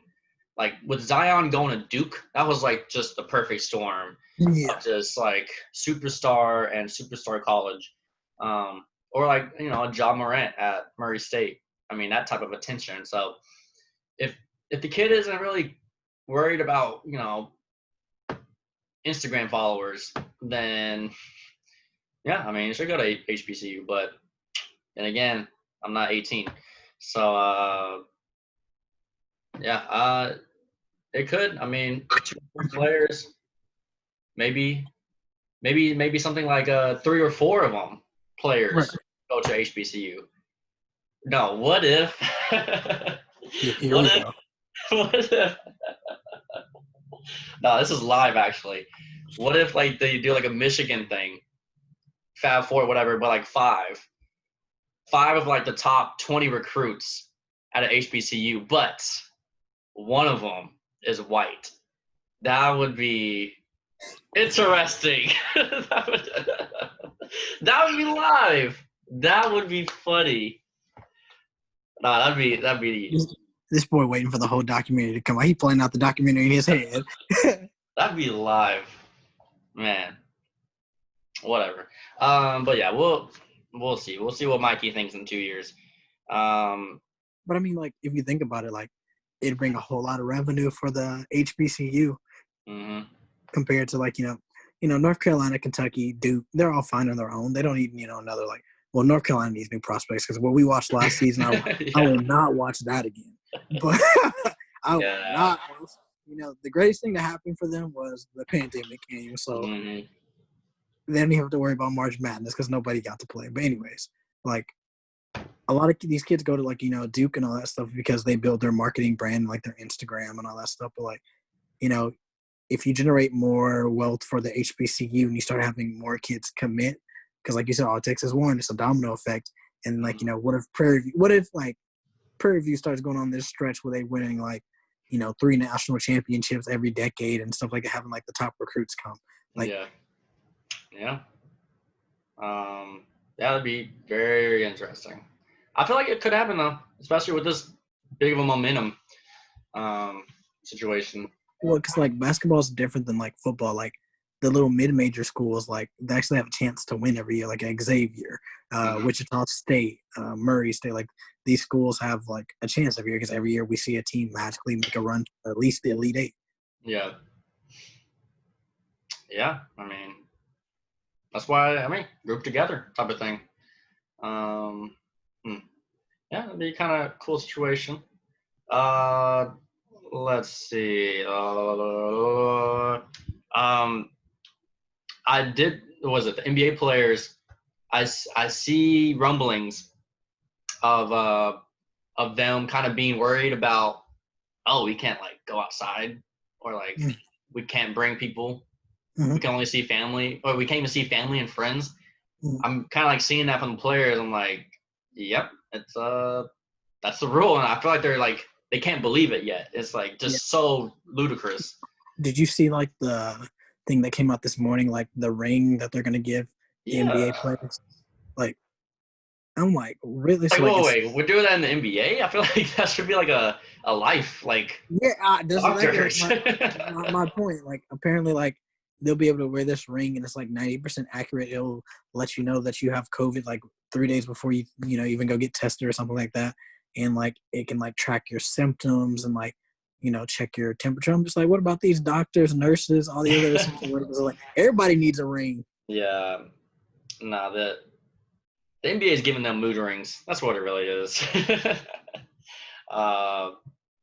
Like with Zion going to Duke, that was like just the perfect storm Yeah. of just like superstar and superstar college. Or like, a Ja Morant at Murray State. I mean, that type of attention. So if the kid isn't really worried about, Instagram followers, then yeah, I mean, you should go to HBCU. But then again, I'm not 18. So yeah, it could. I mean, 2 players, maybe something like 3 or 4 of them players go to HBCU. No, what if? Here what we if? go. What if? No, this is live actually. What if like they do like a Michigan thing, Fab Four, whatever, but like five of like the top 20 recruits at an HBCU, but one of them is white. That would be interesting. that would be live. That would be funny. Nah, that'd be This boy waiting for the whole documentary to come out. He playing out the documentary in his head. that'd be live, man. Whatever. But yeah, we'll see. We'll see what Mikey thinks in 2 years. But I mean, like, if you think about it, like, it'd bring a whole lot of revenue for the HBCU compared to like, North Carolina, Kentucky, Duke. They're all fine on their own. They don't need, another like. Well, North Carolina needs new prospects because what we watched last season, I will not watch that again. But I will not. The greatest thing that happened for them was the pandemic came, so they didn't have to worry about March Madness because nobody got to play. But anyways, like a lot of these kids go to like Duke and all that stuff because they build their marketing brand, like their Instagram and all that stuff. But like if you generate more wealth for the HBCU and you start having more kids commit, because like you said, all it takes is one. It's a domino effect. And like what if Prairie View starts going on this stretch where they winning like 3 national championships every decade and stuff like that, having like the top recruits come. Like that'd be very interesting. I feel like it could happen though, especially with this big of a momentum situation. Well, because like basketball is different than like football. Like the little mid-major schools, like they actually have a chance to win every year, like Xavier, Wichita State, Murray State. Like these schools have like a chance every year because every year we see a team magically make a run to at least the Elite Eight. Yeah. I mean, that's why group together type of thing. Yeah, it'd be kind of cool situation. Let's see. The NBA players? I see rumblings of them kind of being worried about, we can't like go outside, or like we can't bring people. We can only see family, or we can't even see family and friends. I'm kind of like seeing that from the players. I'm like, yep, it's that's the rule, and I feel like they're like they can't believe it yet. It's like just so ludicrous. Did you see like the thing that came out this morning, like the ring that they're gonna give the NBA players? Like, I'm like, really? Like, wait, we're doing that in the NBA? I feel like that should be like a life, like that's exactly my point. Like, apparently, like they'll be able to wear this ring, and it's like 90% accurate. It'll let you know that you have COVID like 3 days before you even go get tested or something like that, and like it can like track your symptoms and like check your temperature. I'm just like, what about these doctors, nurses, all the other essential workers? Like, everybody needs a ring. Yeah, the NBA is giving them mood rings. That's what it really is.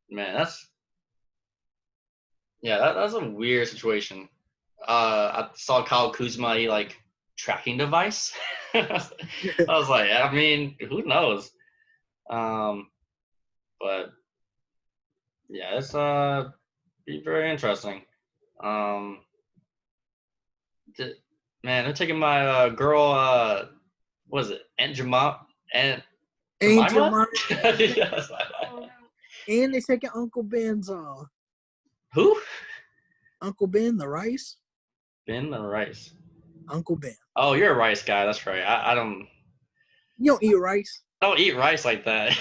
Man, that's a weird situation. I saw Kyle Kuzma, he like tracking device. I was like, I mean, who knows? But yeah, it's be very interesting. Man, they're taking my girl. What is it? Aunt Jemima. Ain't Jemima? Jemima. Yes. And they taking Uncle Ben's off. Who? Uncle Ben, the rice. Ben the rice. Uncle Ben. Oh, you're a rice guy. That's right. I don't You don't eat rice. eat rice like that.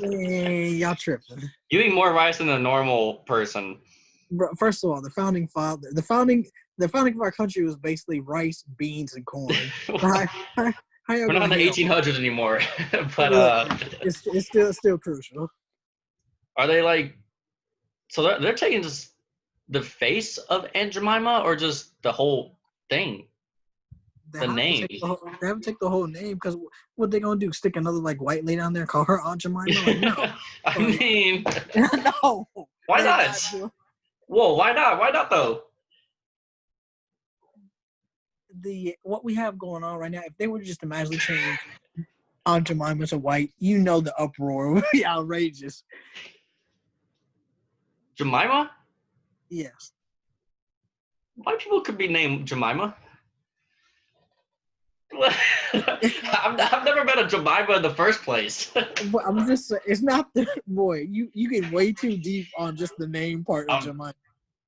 Man, y'all tripping. You eat more rice than a normal person. Bro, first of all, the founding of our country was basically rice, beans, and corn. How y'all We're not in the gonna 1800s anymore. But it's still crucial. are they like? So they're taking just the face of Aunt Jemima, or just the whole thing? The name. They have to take the whole name because what they gonna do? Stick another like white lady on there, call her Aunt Jemima? Like no. I mean, No. why not? Whoa, why not? Why not though? What we have going on right now, if they were just to magically change Aunt Jemima to white, you know the uproar would be outrageous. Jemima? Yes. White people could be named Jemima. I've never met a Jemima in the first place. But I'm just saying, it's not the boy. You get way too deep on just the name part of Jemima.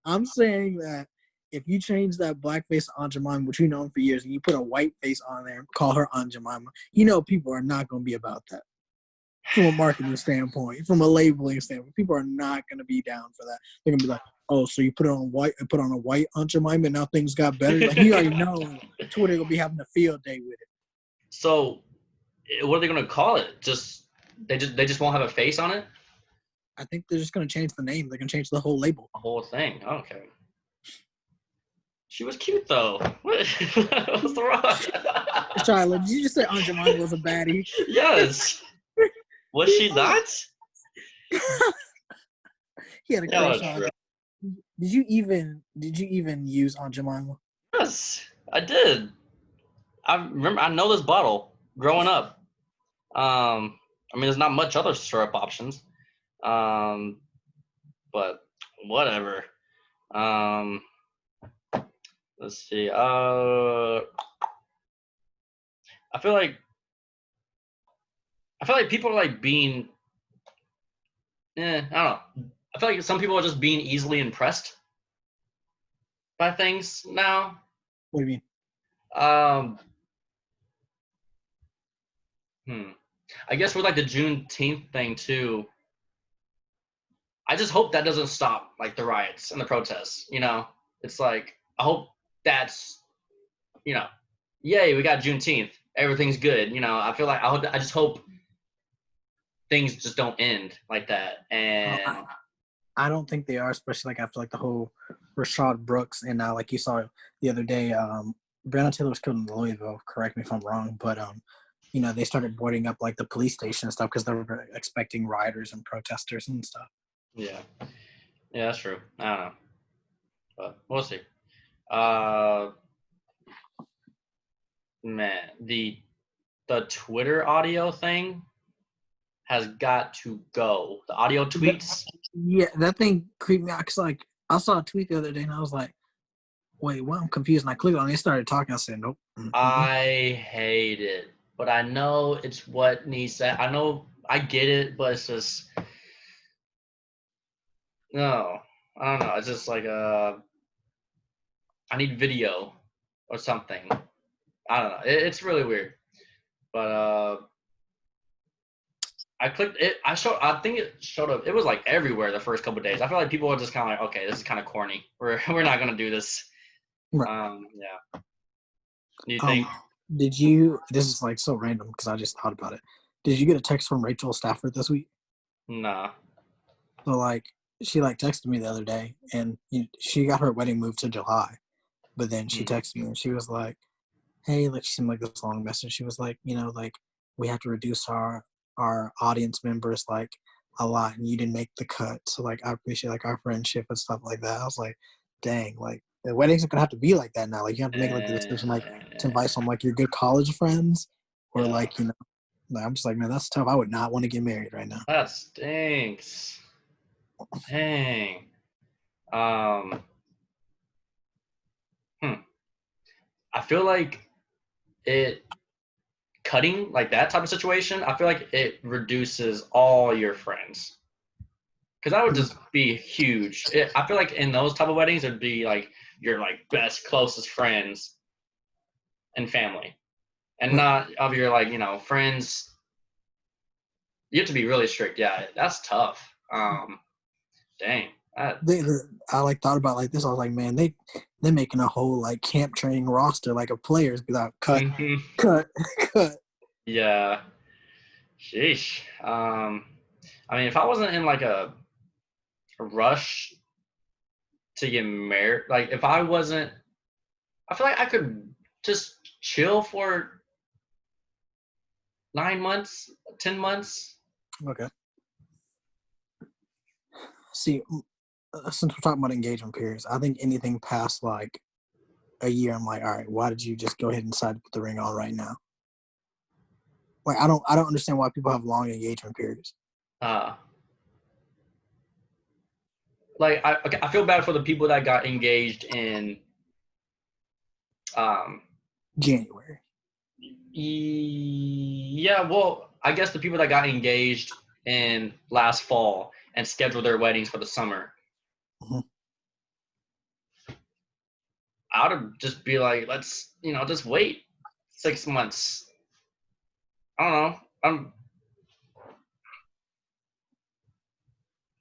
I'm saying that if you change that black face to Aunt Jemima, which we've known for years, and you put a white face on there and call her Aunt Jemima, you know people are not going to be about that. From a marketing standpoint, from a labeling standpoint, people are not going to be down for that. They're going to be like, "Oh, so you put on a white Aunt Jemima, and now things got better." Like you already know, Twitter gonna be having a field day with it. So, what are they going to call it? They just won't have a face on it. I think they're just going to change the name. They're going to change the whole label. The whole thing. Okay. She was cute though. What's the wrong? Charlotte, did you just say Aunt Jemima was a baddie? Yes. Was she not? He had a crush on her. Did you even use Aunt Jemima? Yes, I did. I remember. I know this bottle growing up. I mean, there's not much other syrup options. But whatever. Let's see. I feel like people are like being. I don't know. I feel like some people are just being easily impressed by things now. What do you mean? I guess with like the Juneteenth thing too. I just hope that doesn't stop like the riots and the protests. You know, it's like I hope that's, yay, we got Juneteenth. Everything's good. You know, I feel like I just hope things just don't end like that. And I don't think they are, especially like after like the whole Rashad Brooks and now like you saw the other day, Breonna Taylor was killed in Louisville. Correct me if I'm wrong, but they started boarding up like the police station and stuff because they were expecting rioters and protesters and stuff. Yeah, that's true. I don't know, but we'll see. Man, the Twitter audio thing has got to go. The audio tweets. Yeah, that thing creeped me out because like I saw a tweet the other day and I was like, wait, what? I'm confused. And I clicked on it. They started talking. I said, nope. Mm-hmm. I hate it, but I know it's what needs that. I know I get it, but it's just no. I don't know. It's just like I need video or something. I don't know. It's really weird, but I clicked it. I think it showed up. It was like everywhere the first couple of days. I feel like people were just kind of like, okay, this is kind of corny. We're not gonna do this. Right. Yeah. Do you think? Did you? This is like so random because I just thought about it. Did you get a text from Rachel Stafford this week? Nah. So like she like texted me the other day and she got her wedding moved to July, but then she texted me and she was like, hey, like she seemed like this long message. She was like, like we have to reduce our audience members like a lot and you didn't make the cut. So like I appreciate like our friendship and stuff like that. I was like, dang, like the weddings are gonna have to be like that now. Like you have to make like the decision like to invite some like your good college friends or like like I'm just like, man, that's tough. I would not want to get married right now. That stinks. Dang. I feel like it cutting, like that type of situation, I feel like it reduces all your friends. Because that would just be huge. I feel like in those type of weddings, it'd be like your like best, closest friends and family, and not of your like friends. You have to be really strict. Yeah, that's tough. Dang. I like thought about like this. I was like, man, they're making a whole like camp training roster like of players. Be like, cut, cut, cut. Yeah. Sheesh. I mean, if I wasn't in like a rush to get married, like if I wasn't, I feel like I could just chill for 9 months, 10 months. Okay. See, since we're talking about engagement periods, I think anything past like a year, I'm like, all right, why did you just go ahead and decide to put the ring on right now? Like, I don't understand why people have long engagement periods. Like I feel bad for the people that got engaged in January. Yeah, well, I guess the people that got engaged in last fall and scheduled their weddings for the summer. Mm-hmm. I would just be like, let's just wait 6 months. I don't know.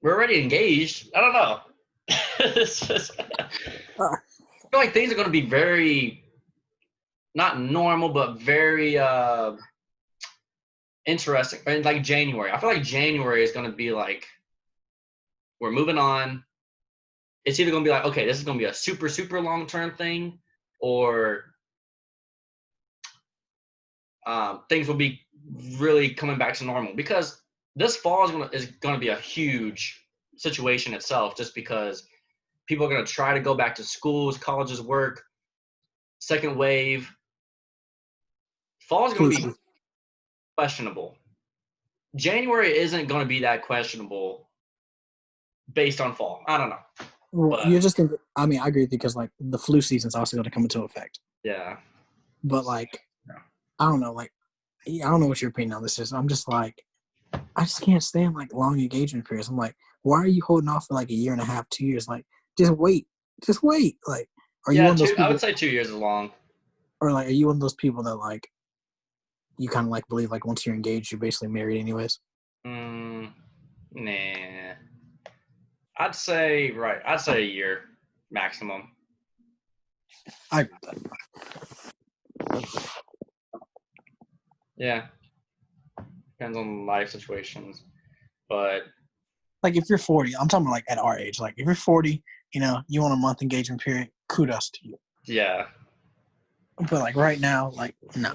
We're already engaged. I don't know. It's just, I feel like things are going to be very, not normal, but very interesting. And like January, I feel like January is going to be like, we're moving on. It's either going to be like, okay, this is going to be a super, super long-term thing, or things will be really coming back to normal. Because this fall is going to be a huge situation itself, just because people are going to try to go back to schools, colleges, work, second wave. Fall is going to be questionable. January isn't going to be that questionable based on fall. I don't know. Well, you're just thinking, I mean, I agree with you because like the flu season's also going to come into effect. Yeah. But like, I don't know, like, I don't know what your opinion on this is. I'm just like, I just can't stand like long engagement periods. I'm like, why are you holding off for like a year and a half, 2 years? Like, just wait. Like, are you one of those people? I would say 2 years is long. Or like, are you one of those people that like, you kind of like believe like once you're engaged, you're basically married anyways? Nah. I'd say a year maximum. Yeah. Depends on life situations. But like if you're 40, I'm talking about like at our age, like if you're 40, you want a month engagement period, kudos to you. Yeah. But like right now, like no.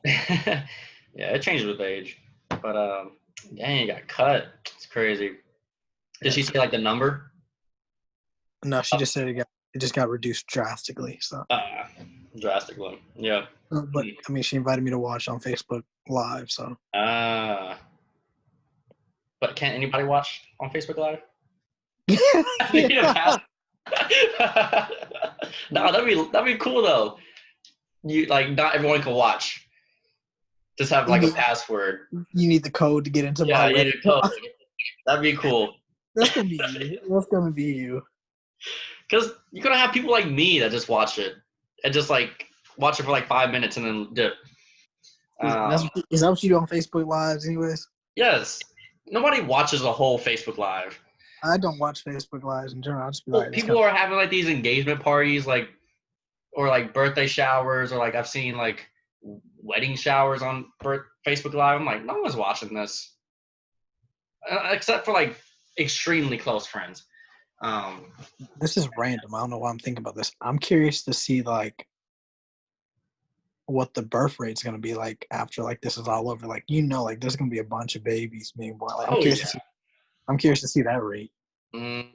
Yeah, it changes with age. But dang, you got cut. It's crazy. Did she say like the number? No, she just said it just got reduced drastically. So drastically, yeah. But I mean, she invited me to watch on Facebook Live, so. But can't anybody watch on Facebook Live? No, that'd be cool though. You like not everyone can watch. Just have like a password. You need the code to get into my wedding. Code. That'd be cool. That's gonna be you. That's gonna be you. Because you're gonna have people like me that just watch it and just like watch it for like 5 minutes and then dip. Is that what you do on Facebook Lives, anyways? Yes. Nobody watches a whole Facebook Live. I don't watch Facebook Lives in general. I'll just be like, people are having like these engagement parties, like, or like birthday showers, or like I've seen like wedding showers on Facebook Live. I'm like, no one's watching this, except for like extremely close friends. This is random. I don't know why I'm thinking about this. I'm curious to see like what the birth rate's going to be like after like this is all over. Like like there's going to be a bunch of babies being born. Like, I'm curious to see that rate. Mm-hmm.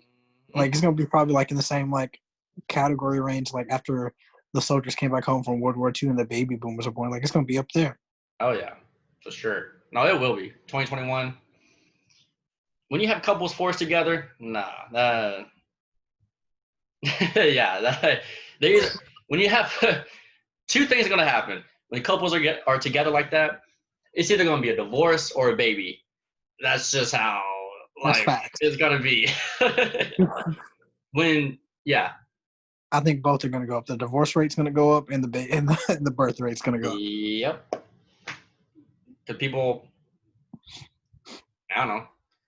Like it's going to be probably like in the same like category range. Like after the soldiers came back home from World War II and the baby boomers are born. Like it's going to be up there. Oh yeah, for sure. No, it will be 2021. When you have couples forced together, nah. Yeah, when you have two things are gonna happen. when couples are together like that, it's either gonna be a divorce or a baby. That's just how That's like facts. it's gonna be. Yeah. I think both are going to go up. The divorce rate's going to go up, and the birth rate's going to go up. Yep. The people, I don't know.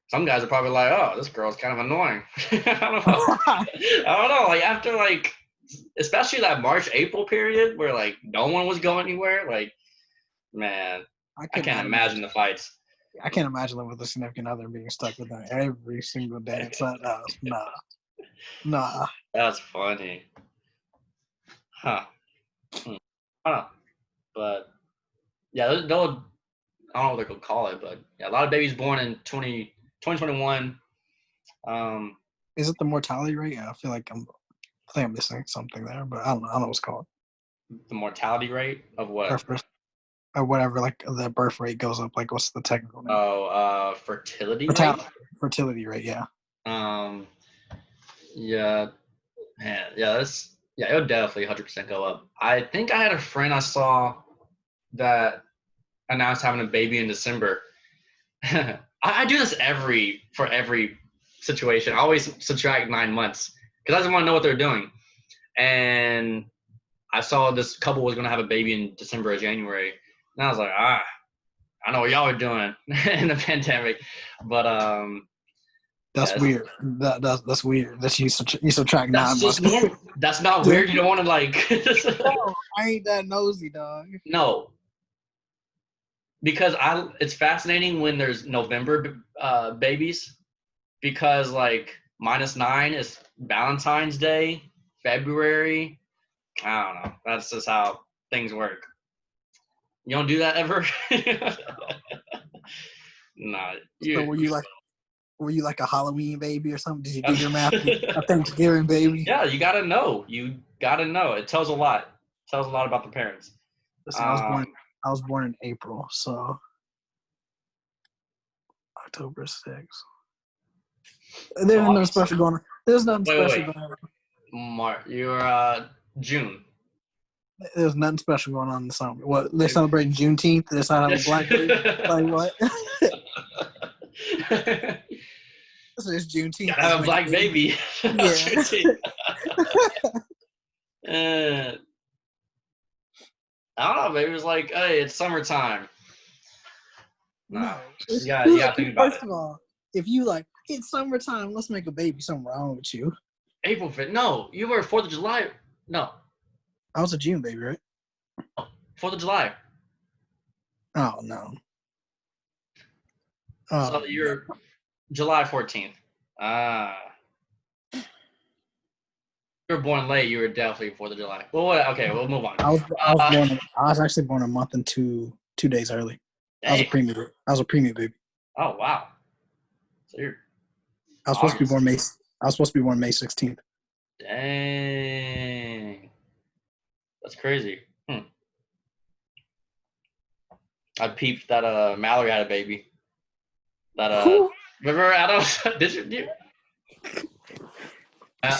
Some guys are probably like, "Oh, this girl's kind of annoying." I don't know. I don't know. Like after like, especially that March April period where like no one was going anywhere. Like, man, I can't imagine the fights. I can't imagine living with a significant other being stuck with them every single day inside the house. Nah. That's funny. Huh. Huh. But yeah, they'll I don't know what they're gonna call it, but yeah, a lot of babies born in 2021. Is it the mortality rate? I feel like I'm missing something there, but I don't know what it's called. The mortality rate of what? Or whatever, like the birth rate goes up. Like, what's the technical name? Oh, fertility rate. Fertility rate, yeah. Yeah, man, yeah, it would definitely 100% go up. I think I had a friend I saw that announced having a baby in December. I do this for every situation. I always subtract 9 months because I just want to know what they're doing. And I saw this couple was going to have a baby in December or January. And I was like, I know what y'all are doing in the pandemic. But that's weird. That's weird. That you subtract 9 months. That's not weird. You don't want to like. No, I ain't that nosy, dog. No. Because it's fascinating when there's November babies, because like -9 is Valentine's Day, February. I don't know. That's just how things work. You don't do that ever? Nah. So were you like a Halloween baby or something? Did you do your math? A Thanksgiving baby? Yeah, you gotta know. It tells a lot. It tells a lot about the parents. Listen, I was born in April, so October 6th. There's nothing special going on. There's nothing special going on. You're June. There's nothing special going on in the summer. What, they're celebrating Juneteenth? They're not having a black baby? Like what? This is Juneteenth. Gotta have a black baby. Yeah. I don't know. Maybe it was like, hey, it's summertime. No. You gotta think about First of all, if you like, it's summertime, let's make a baby. Something wrong with you. April 5th. No, you were 4th of July. No. I was a June baby, right? 4th of July. Oh, no. So you're July 14th. You were born late. You were definitely 4th of July. Well, okay, we'll move on. I was actually born a month and two days early. Dang. I was a preemie baby. Oh wow! So you're. I was supposed to be born May. I was supposed to be born May 16th. Dang. That's crazy. I peeped that Mallory had a baby. Remember Adam? Did you?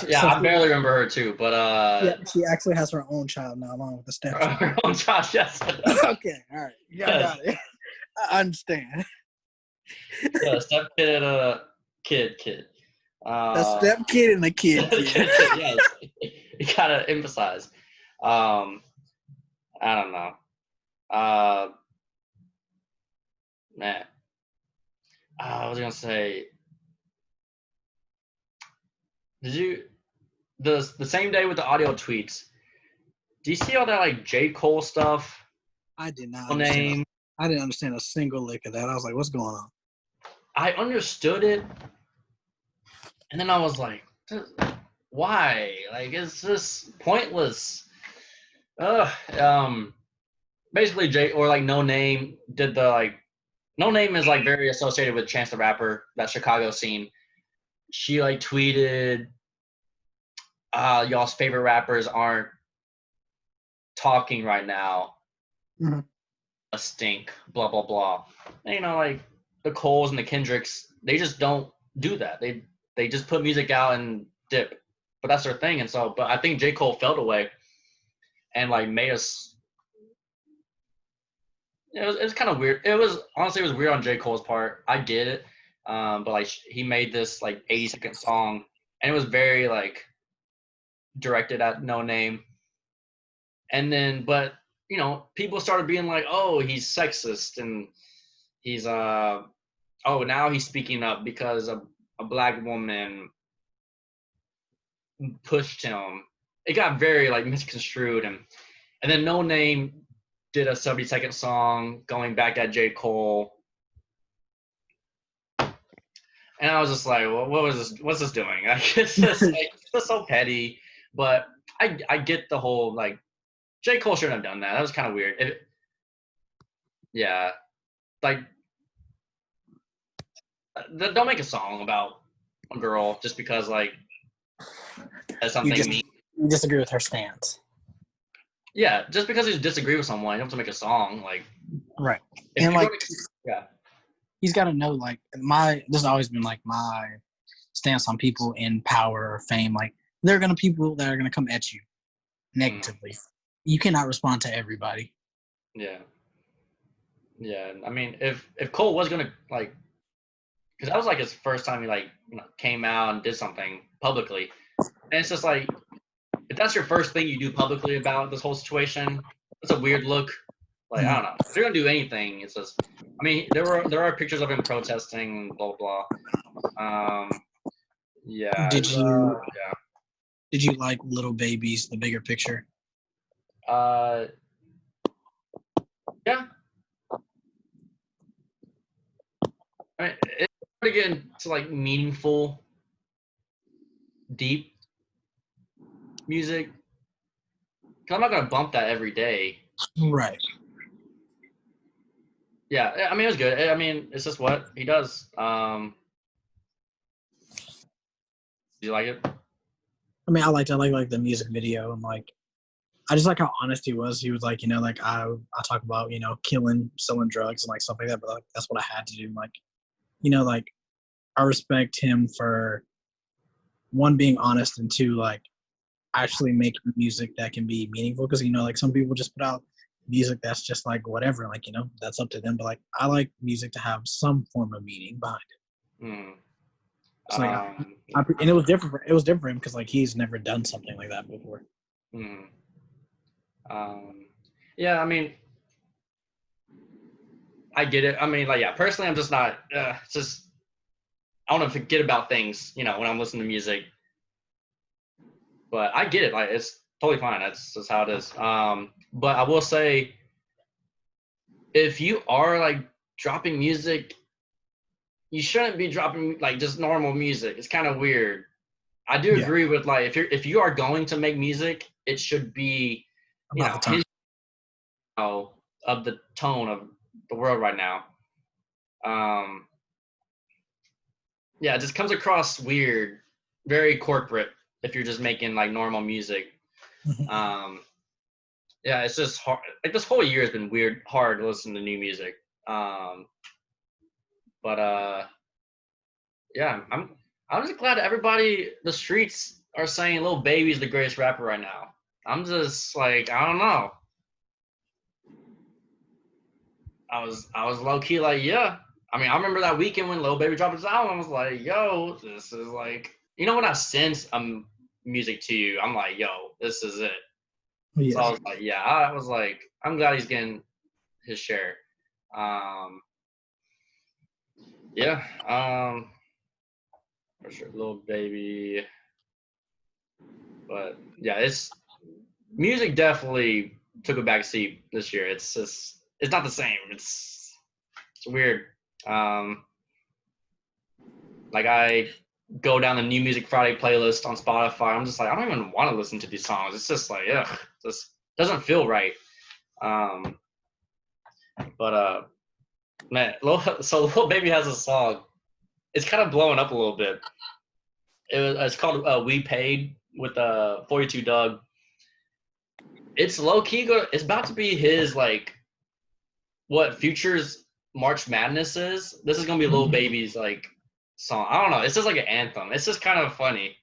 Yeah, I barely remember her too, but yeah, she actually has her own child now, along with the stepchild. Her own child, yes. Okay, all right, got it. I understand. Yeah, step kid and a kid. A step kid and a kid. Yes, you gotta emphasize. I don't know. Man, I was gonna say. Did you the same day with the audio tweets? Do you see all that like J. Cole stuff? I did not. Name. I didn't understand a single lick of that. I was like, "What's going on?" I understood it, and then I was like, "Why? Like, it's just pointless." Basically, Noname did the like. Noname is like very associated with Chance the Rapper, that Chicago scene. She like tweeted, y'all's favorite rappers aren't talking right now. Mm-hmm. A stink, blah, blah, blah. And, like the Coles and the Kendricks, they just don't do that. They just put music out and dip. But that's their thing. And so, but I think J. Cole felt away and like made us it was kind of weird. It was weird on J. Cole's part. I get it, but like he made this like 80-second song, and it was very like directed at Noname. And then, but people started being like, "Oh, he's sexist," and he's oh, now he's speaking up because a black woman pushed him. It got very like misconstrued, and then Noname did a 70-second song going back at J. Cole. And I was just like, well, what was this? What's this doing? Like, it's just so petty. But I get the whole, like, J. Cole shouldn't have done that. That was kind of weird. Yeah. Like, don't make a song about a girl just because, like, that's something mean. You disagree with her stance. Yeah, just because you disagree with someone, you don't have to make a song. Like, right. And, like, yeah. He's got to know, like, this has always been, like, my stance on people in power or fame. Like, there are going to be people that are going to come at you negatively. You cannot respond to everybody. Yeah. Yeah. I mean, if Cole was going to, like, because that was, like, his first time he, like, came out and did something publicly. And it's just, like, if that's your first thing you do publicly about this whole situation, it's a weird look. Like, I don't know. If you're going to do anything, it's just, I mean, there are pictures of him protesting, blah, blah. Yeah. Did you like Little Babies, The Bigger Picture? Yeah. I mean, it's hard to get into, like, meaningful, deep music. Because I'm not going to bump that every day. Right. Yeah, I mean, it was good. I mean, it's just what he does. Do you like it? I mean, I like the music video, and like, I just like how honest he was. He was like, like I talk about, killing, selling drugs and like stuff like that, but like, that's what I had to do. Like, like I respect him for one, being honest, and two, like actually making music that can be meaningful. Because like some people just put out music that's just like whatever, like that's up to them. But like I like music to have some form of meaning behind it. So like, and it was different. It was different because like he's never done something like that before. Yeah, I mean, I get it. I mean, like, yeah, personally, I'm just not. Just I want to forget about things, when I'm listening to music. But I get it. Like, it's totally fine. That's just how it is. But I will say, if you are like dropping music, you shouldn't be dropping like just normal music. It's kind of weird. I do agree with, like, if you are going to make music, it should be of the tone of the world right now. Yeah, it just comes across weird, very corporate if you're just making like normal music. Yeah, it's just hard. Like, this whole year has been weird, hard to listen to new music. But yeah, I'm just glad everybody, the streets, are saying Lil Baby's the greatest rapper right now. I'm just like, I don't know. I was low key like, yeah. I mean, I remember that weekend when Lil Baby dropped his album. I was like, yo, this is like, when I send music to you, I'm like, yo, this is it. Yeah. So I was like, yeah, I was like, I'm glad he's getting his share. Yeah, for sure, Lil Baby. But yeah, it's music definitely took a back seat this year. It's just, it's not the same. It's weird. Like, I go down the New Music Friday playlist on Spotify. I'm just like, I don't even want to listen to these songs. It's just like, ugh, just doesn't feel right. But man, so Lil Baby has a song. It's kind of blowing up a little bit. It's called "We Paid" with 42 Doug. It's low key. It's about to be his, like, what Future's March Madness is. This is gonna be Lil Baby's like song. I don't know. It's just like an anthem. It's just kind of funny.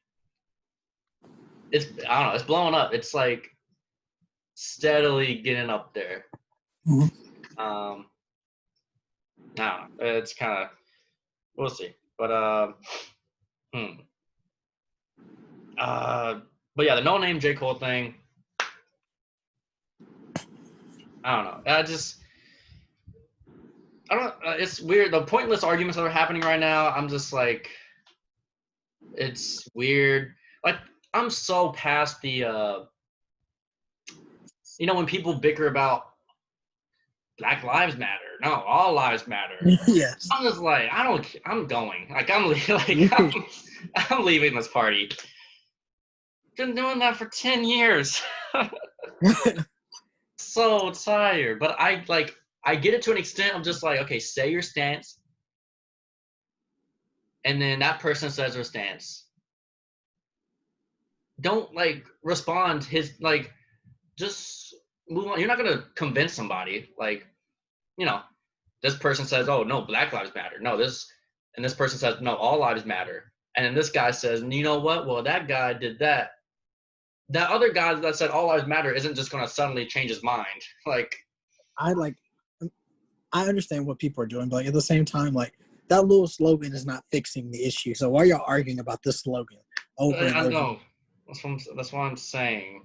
I don't know. It's blowing up. It's like steadily getting up there. I don't know. It's kind of, we'll see. But hmm. But yeah, the No Name J. Cole thing. I don't know. I don't. It's weird. The pointless arguments that are happening right now. I'm just like, it's weird. Like, I'm so past the when people bicker about Black Lives Matter. No, all lives matter. Yes. I'm just like, I'm going. Like, I'm leaving this party. Been doing that for 10 years. So tired. But I get it to an extent of just like, okay, say your stance. And then that person says their stance. Don't like respond just move on. You're not gonna convince somebody. Like, this person says, oh no, Black Lives Matter. No, and this person says, no, all lives matter. And then this guy says, you know what? Well, that guy did that. That other guy that said all lives matter isn't just gonna suddenly change his mind. Like, I understand what people are doing, but at the same time, like, that little slogan is not fixing the issue. So why are y'all arguing about this slogan over and I over? know. That's what I'm saying.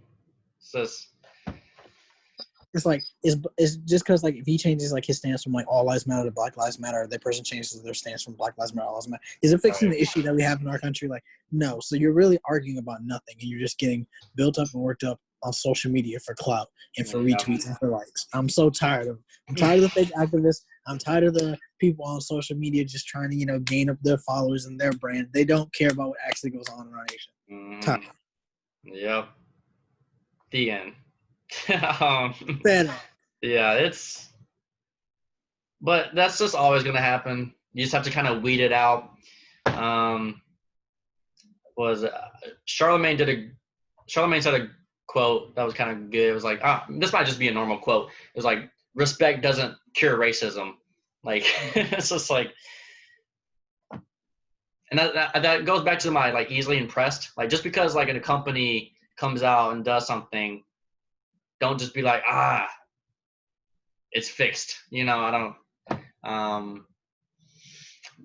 It's just, It's like it's just because like if he changes like his stance from like all lives matter to Black Lives Matter, or the person changes their stance from Black Lives Matter to all lives matter, is it fixing the issue that we have in our country? Like, no. So you're really arguing about nothing, and you're just getting built up and worked up on social media for clout and for retweets and for likes. I'm so tired of the fake activists. I'm tired of the people on social media just trying to gain up their followers and their brand. They don't care about what actually goes on in our nation. Tired. Yep. The end. Better. Yeah, but that's just always going to happen. You just have to kind of weed it out. Charlemagne said a quote that was kind of good. It was like, this might just be a normal quote. It was like, respect doesn't cure racism. Like, it's just like, and that goes back to my like easily impressed. Like, just because like a company comes out and does something, don't just be like, it's fixed. I don't.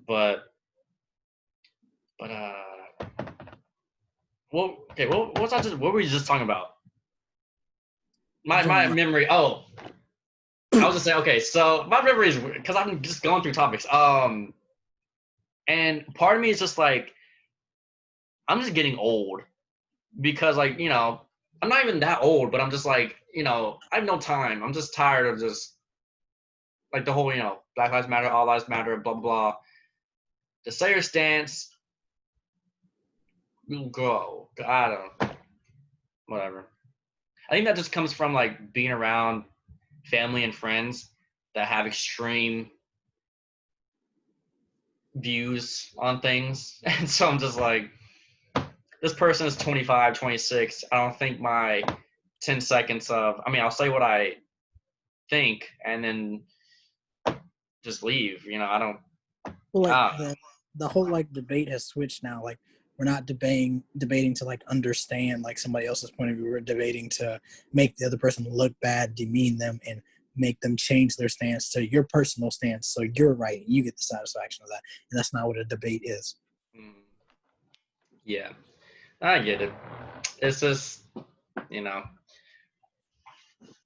But what was what were we just talking about? My memory. Oh, I was just saying. Okay, so my memory is because I'm just going through topics. And part of me is just like, I'm just getting old because like I'm not even that old, but I'm just like I have no time. I'm just tired of just like the whole Black Lives Matter, all lives matter, blah blah blah. To say your stance, you'll grow. I don't know. Whatever. I think that just comes from like being around family and friends that have extreme views on things. And so I'm just like, this person is 25, 26. I don't think my 10 seconds I'll say what I think and then just leave. I don't. Well, like the whole like debate has switched now. Like, we're not debating to like understand like somebody else's point of view. We're debating to make the other person look bad, demean them, and make them change their stance to your personal stance. So you're right, and you get the satisfaction of that. And that's not what a debate is. Yeah, I get it. It's just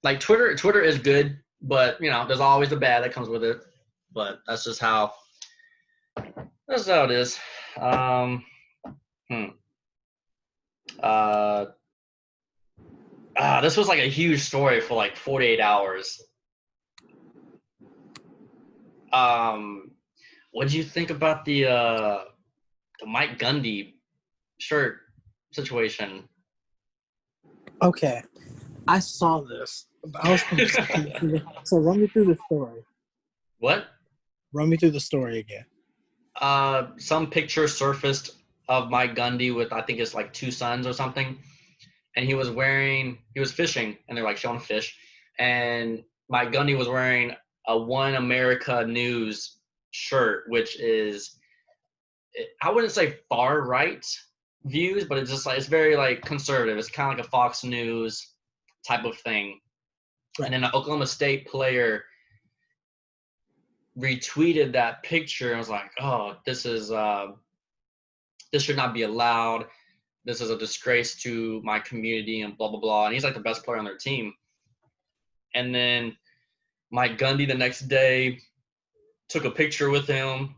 like Twitter is good, but there's always the bad that comes with it. But that's just how it is. This was like a huge story for like 48 hours. What did you think about the Mike Gundy shirt situation? Okay, I saw this. I was confused. So run me through the story. What? Run me through the story again. Some picture surfaced of Mike Gundy with, I think it's like 2 sons or something, and he was fishing, and they're like showing fish, and Mike Gundy was wearing a One America News shirt, which is, I wouldn't say far right views, but it's just like, it's very like conservative. It's kind of like a Fox News type of thing. Right. And then an Oklahoma State player retweeted that picture and was like, "Oh, this should not be allowed. This is a disgrace to my community and blah blah blah." And he's like the best player on their team. And then Mike Gundy the next day took a picture with him,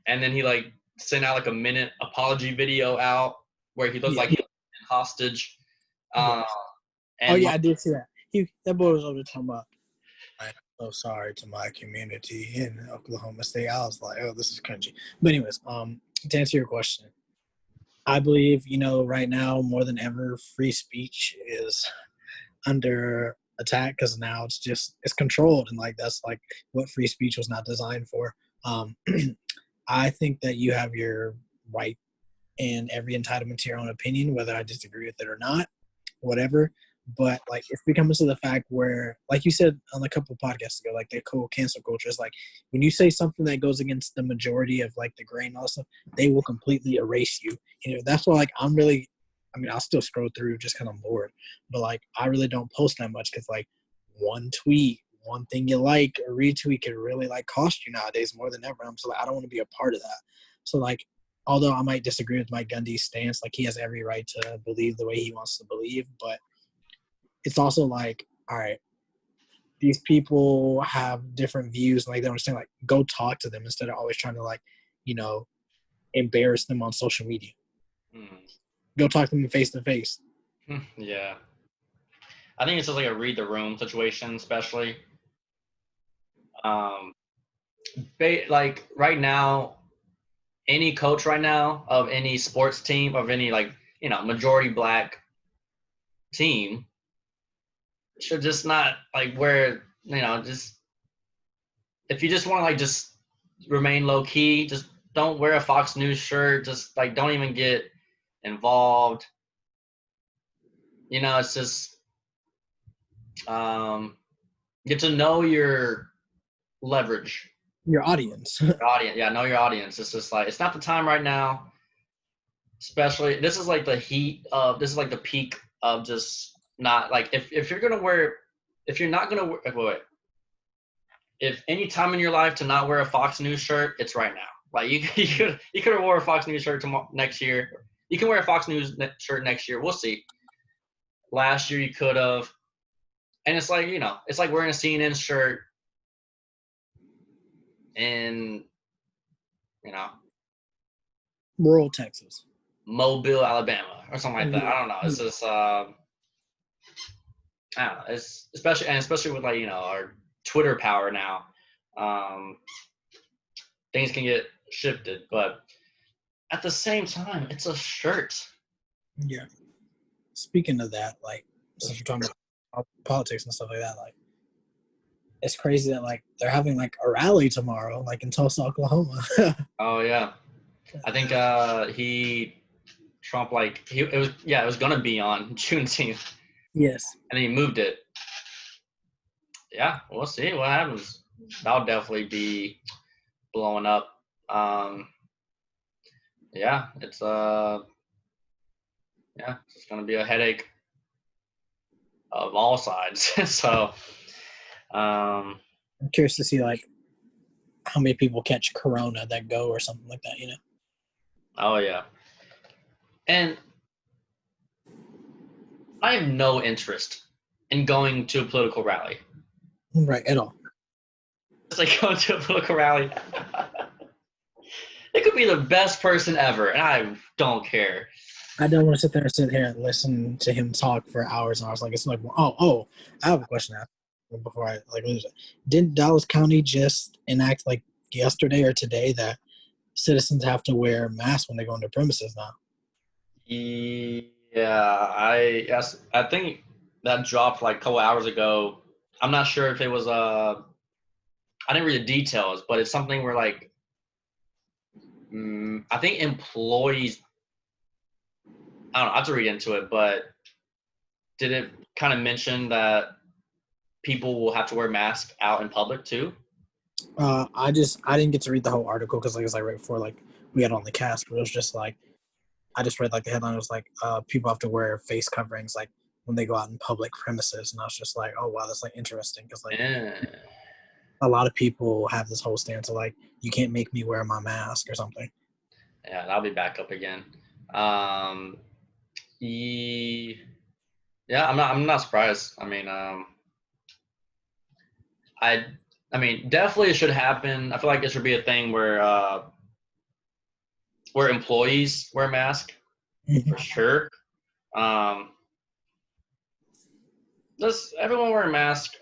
and then he like sent out like a minute apology video out where he looked like he was hostage. And I did see that. That boy was over there talking about, "I'm so sorry to my community in Oklahoma State." I was like, "Oh, this is cringy." But anyways, to answer your question, I believe, right now more than ever, free speech is under attack because now it's controlled, and like that's like what free speech was not designed for. I think that you have your right and every entitlement to your own opinion, whether I disagree with it or not, whatever. But like it's becoming to the fact where, like you said on a couple of podcasts ago, like the cool cancel culture is like when you say something that goes against the majority of like the grain and all that stuff, they will completely erase you. That's why like I'll still scroll through just kind of bored, but like I really don't post that much because like one tweet, one thing you like, a retweet could really like cost you nowadays more than ever. So like I don't want to be a part of that. So like although I might disagree with Mike Gundy's stance, like he has every right to believe the way he wants to believe, but it's also like, all right, these people have different views and like they understand, like go talk to them instead of always trying to like, embarrass them on social media. Go talk to them face to face. Yeah. I think it's just like a read the room situation, especially. Like right now, any coach right now of any sports team, of any like, majority black team should just not like wear, just if you just want to like just remain low key, just don't wear a Fox News shirt. Just like don't even get involved. It's just get to know your leverage. Your audience. Your audience. Yeah, know your audience. It's just like it's not the time right now. Especially this is like the heat of this is like the peak of just not like if you're gonna wear if you're not gonna wear wait, if any time in your life to not wear a Fox News shirt, it's right now. Like you could have wore a Fox News shirt next year. You can wear a Fox News shirt next year. We'll see. Last year you could have, and it's like it's like wearing a CNN shirt in rural Texas, Mobile, Alabama, or something like that. I don't know. It's just I don't know. It's especially with like our Twitter power now. Things can get shifted, but at the same time, it's a shirt. Yeah. Speaking of that, like since we're talking about politics and stuff like that, like it's crazy that like they're having like a rally tomorrow, like in Tulsa, Oklahoma. Oh yeah, I think Trump it was gonna be on Juneteenth. Yes. And then he moved it. Yeah, we'll see what happens. That'll definitely be blowing up. Yeah, it's gonna be a headache of all sides. So I'm curious to see like how many people catch corona that go or something like that, Oh yeah. And I have no interest in going to a political rally. Right, at all. It's like going to a political rally. It could be the best person ever, and I don't care. I don't want to sit here and listen to him talk for hours and hours. Like it's like, I have a question before I like lose it. Didn't Dallas County just enact like yesterday or today that citizens have to wear masks when they go into premises now? Yeah, I think that dropped like a couple hours ago. I'm not sure if it was I didn't read the details, but it's something where like I think employees. I don't know. I have to read into it, but did it kind of mention that people will have to wear masks out in public too? I didn't get to read the whole article because like it's like right before like we got on the cast, but it was just like I just read like the headline. It was like people have to wear face coverings like when they go out in public premises, and I was just like, oh wow, that's like interesting because like a lot of people have this whole stance of like, you can't make me wear my mask or something. Yeah, that'll be back up again. Um, yeah, I'm not surprised. I I mean, definitely it should happen. I feel like it should be a thing where employees wear masks for sure. Um, just everyone wear a mask,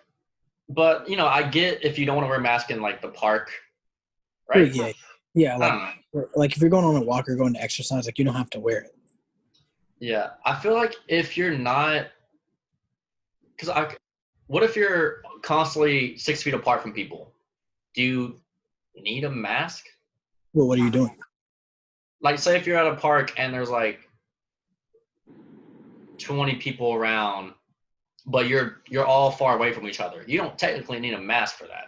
but I get if you don't want to wear a mask in like the park, Well, right? yeah, yeah. I don't know. Like if you're going on a walk or going to exercise, like you don't have to wear it. Yeah, I feel like if you're not, because what if you're constantly 6 feet apart from people? Do you need a mask? Well, what are you doing? Like, say if you're at a park and there's like 20 people around, but you're all far away from each other. You don't technically need a mask for that.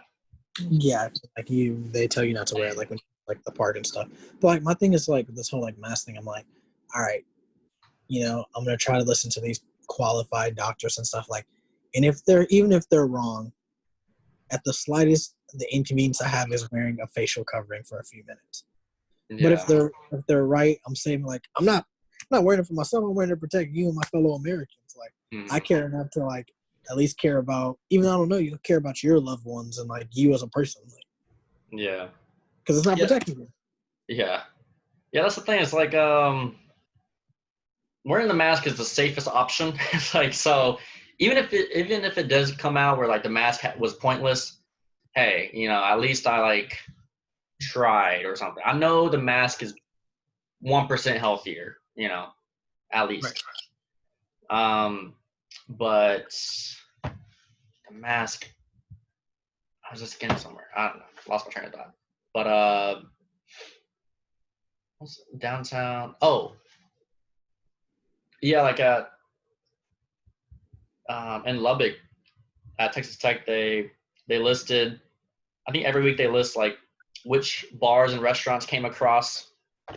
Yeah, like they tell you not to wear it, like when like the park and stuff. But like my thing is like this whole like mask thing. I'm like, all right, I'm gonna try to listen to these qualified doctors and stuff like, and even if they're wrong, at the slightest, the inconvenience I have is wearing a facial covering for a few minutes. But Yeah. if they're right, I'm saying like I'm not wearing it for myself. I'm wearing it to protect you and my fellow Americans. Like I care enough to like at least care about, even though I don't know you, care about your loved ones and like you as a person. Like, Yeah. because it's not Yeah. protecting you. Yeah. Yeah, that's the thing. It's like wearing the mask is the safest option. It's like, so even if it does come out where like the mask was pointless, hey, at least I like tried or something. I know the mask is 1% healthier, at least. But the mask, I was just getting somewhere. I don't know. Lost my train of thought. But downtown. Oh, yeah, like in Lubbock at Texas Tech, they listed. I think every week they list like which bars and restaurants came across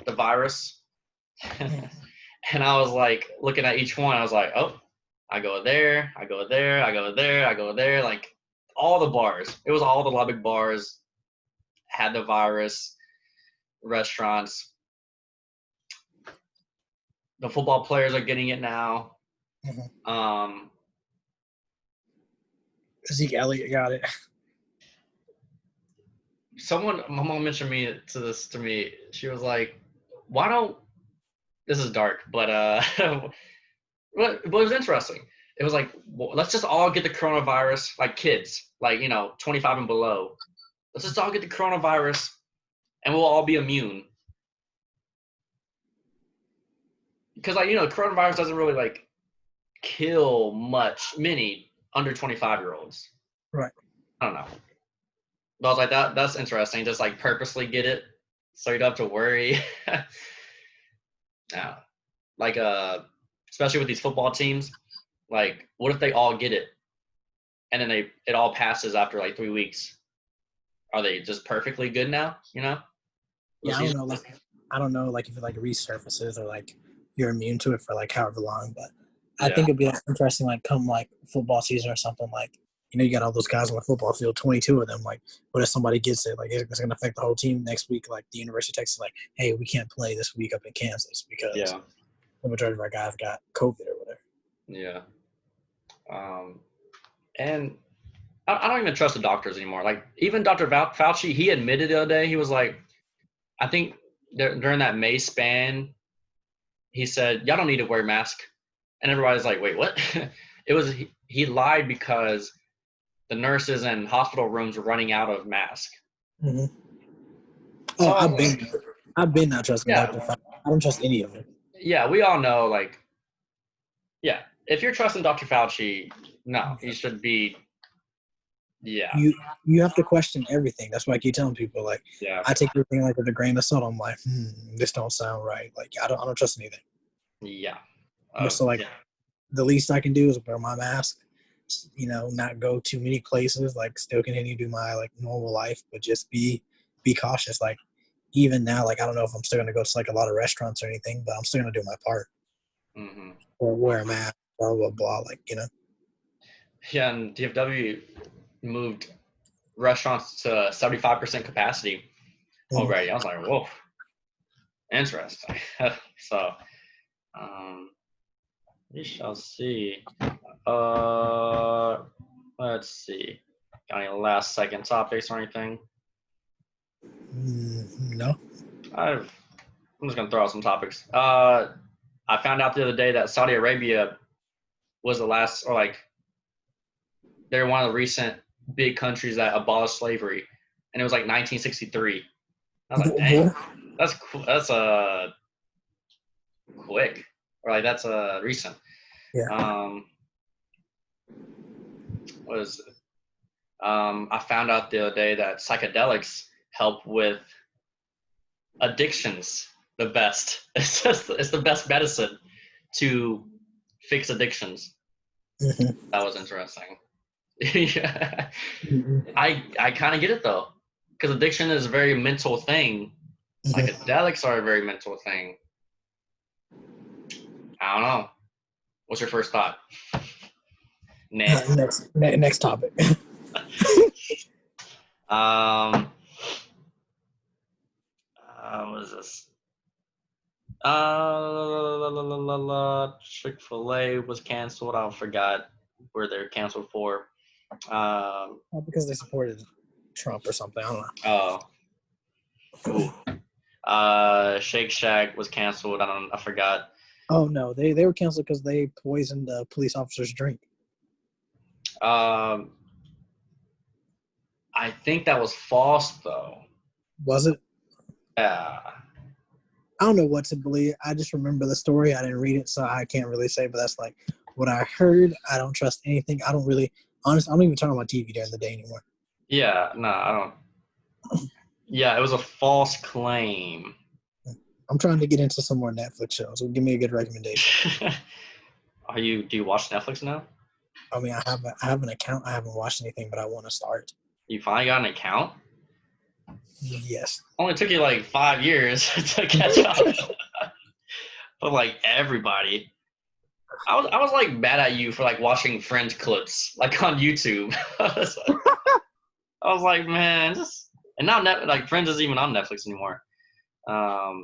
the virus, and I was like looking at each one. I was like, oh, I go there, I go there, I go there, I go there. Like all the bars. It was all the Lubbock bars had the virus. Restaurants. The football players are getting it now. Zeke Elliott got it. My mom mentioned to me. She was like, "Why don't?" This is dark, but but it was interesting. It was like, well, let's just all get the coronavirus, like kids, like 25 and below. Let's just all get the coronavirus, and we'll all be immune. Because coronavirus doesn't really like kill many under 25-year-olds. Right. I don't know. But I was like, that's interesting. Just like purposely get it so you don't have to worry. Yeah. Like especially with these football teams, like what if they all get it and then it all passes after like 3 weeks? Are they just perfectly good now? Yeah, I don't know. Like I don't know, like if it like resurfaces or like you're immune to it for like however long. But I think it'd be like, interesting, like come like football season or something. Like you got all those guys on the football field, 22 of them. Like, what if somebody gets it? Like, it's going to affect the whole team next week. Like, the University of Texas, like, hey, we can't play this week up in Kansas because the majority of our guys got COVID or whatever. Yeah. And I don't even trust the doctors anymore. Like, even Dr. Fauci, he admitted the other day, he was like, I think during that May span, he said, y'all don't need to wear a mask. And everybody's like, wait, what? He lied because the nurses and hospital rooms were running out of masks. Mm-hmm. Oh, I've been not trusting Dr. Fauci. I don't trust any of them. Yeah, we all know, like, yeah, if you're trusting Dr. Fauci, no, he should be. Yeah. You have to question everything. That's why I keep telling people, like, I take everything like with a grain of salt. I'm like, this don't sound right. Like, I don't trust anything. Yeah. So like, the least I can do is wear my mask. Not go too many places. Like, still continue to do my like normal life, but just be cautious. Like, even now, like, I don't know if I'm still gonna go to like a lot of restaurants or anything, but I'm still gonna do my part. Mm-hmm. Or wear a mask. Blah blah blah. Like, Yeah, and DFW moved restaurants to 75% capacity already. I was like, whoa, interesting. So, we shall see. Let's see. Got any last second topics or anything? No. I'm just gonna throw out some topics. I found out the other day that Saudi Arabia was the last, or like, they're one of the recent big countries that abolished slavery, and it was like 1963. I was like, dang, that's cool. That's quick, or like that's recent. Yeah. What is it? I found out the other day that psychedelics help with addictions the best. It's the best medicine to fix addictions. That was interesting. Yeah. I kind of get it though, because addiction is a very mental thing. Psychedelics are a very mental thing. I don't know. What's your first thought? Next topic. What is this? Chick-fil-A was canceled. I forgot where they're canceled for. Because they supported Trump or something. I don't know. Shake Shack was canceled. I forgot. Oh no, they were canceled because they poisoned a police officer's drink. I think that was false though. Was it? Yeah. I don't know what to believe. I just remember the story. I didn't read it, so I can't really say. But that's like what I heard. I don't trust anything. I don't really, honestly, I don't even turn on my TV during the day anymore. Yeah, no, I don't. Yeah, it was a false claim. I'm trying to get into some more Netflix shows. So give me a good recommendation. Do you watch Netflix now? I mean, I have an account. I haven't watched anything, but I want to start. You finally got an account? Yes. Only took you like 5 years to catch up. But like everybody, I was like mad at you for like watching Friends clips like on YouTube. I was like, man, just, and now like Friends isn't even on Netflix anymore. I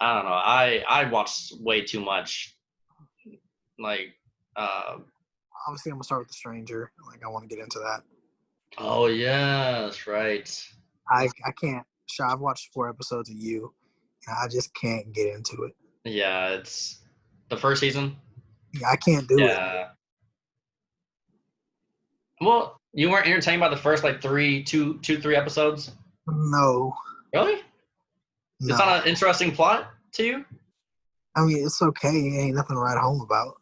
don't know. I watched way too much. Like, obviously, I'm gonna start with The Stranger. Like, I want to get into that. Oh yeah, that's right. I can't. I've watched 4 episodes of You, and I just can't get into it. Yeah, it's the first season. Yeah, I can't do it. Yeah. Well, you weren't entertained by the first like 3 episodes? No. Really? No. It's not an interesting plot to you? I mean, it's okay. Ain't nothing to write home about.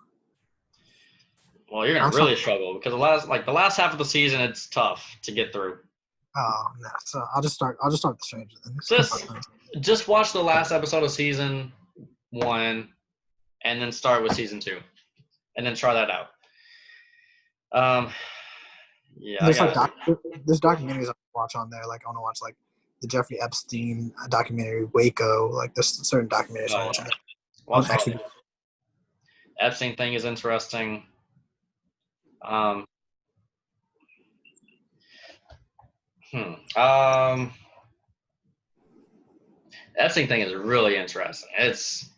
Well, you're gonna really struggle because the last half of the season, it's tough to get through. Oh no! So I'll just start The Stranger then. Just watch the last episode of season 1, and then start with season 2, and then try that out. Yeah. There's there's documentaries I watch on there. Like I want to watch like the Jeffrey Epstein documentary, Waco. Like there's certain documentaries I watch on there. Watch all Epstein thing is interesting. Epstein thing is really interesting. It's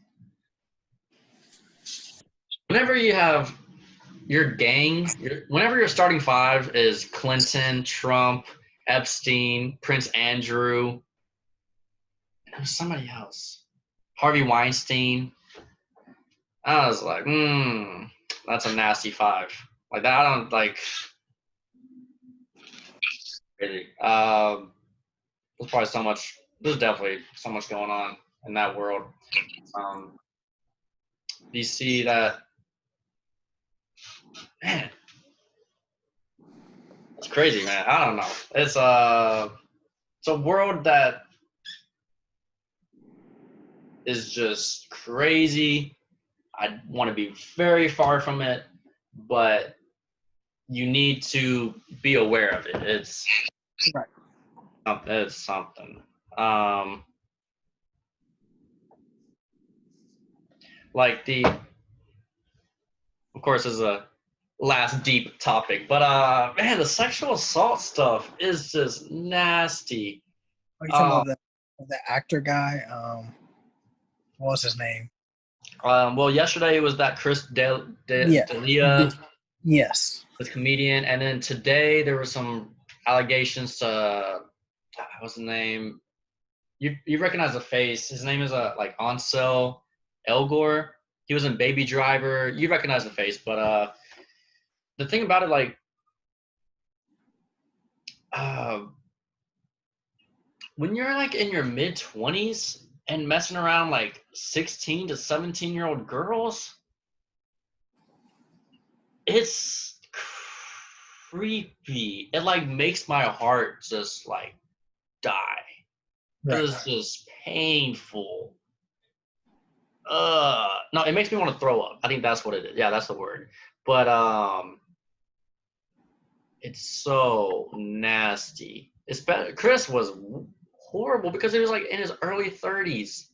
whenever you have your gang, whenever your starting 5 is Clinton, Trump, Epstein, Prince Andrew, and there's somebody else, Harvey Weinstein. I was like, that's a nasty 5. Like that, I don't like. Really, there's probably so much. There's definitely so much going on in that world. You see that, man. It's crazy, man. I don't know. It's a world that is just crazy. I want to be very far from it, but you need to be aware of it. It's something. Like of course, there's a last deep topic. But man, the sexual assault stuff is just nasty. Are you talking about the actor guy? What was his name? Well, yesterday it was that Chris Yeah. D'Elia, Yes. the comedian, and then today there were some allegations to what's his name? You recognize the face? His name is like Ansel Elgort. He was in Baby Driver. You recognize the face, but the thing about it, like, uh, when you're like in your mid-20s and messing around like 16 to 17-year-old girls, it's creepy. It like makes my heart just like die. Right. It's just painful. No, it makes me want to throw up. I think that's what it is. Yeah, that's the word. But it's so nasty. Chris was horrible because he was like in his early 30s.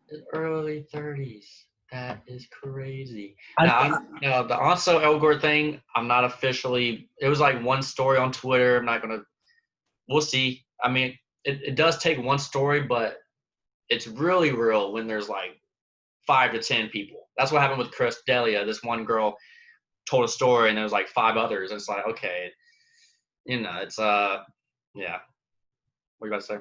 His early 30s. That is crazy. Now, the Ansel Elgort thing, I'm not officially. It was like one story on Twitter. I'm not gonna. We'll see. I mean, it does take one story, but it's really real when there's like 5 to 10 people. That's what happened with Chris D'Elia. This one girl told a story, and there was like 5 others. And it's like, okay, it's yeah. What are you about to say?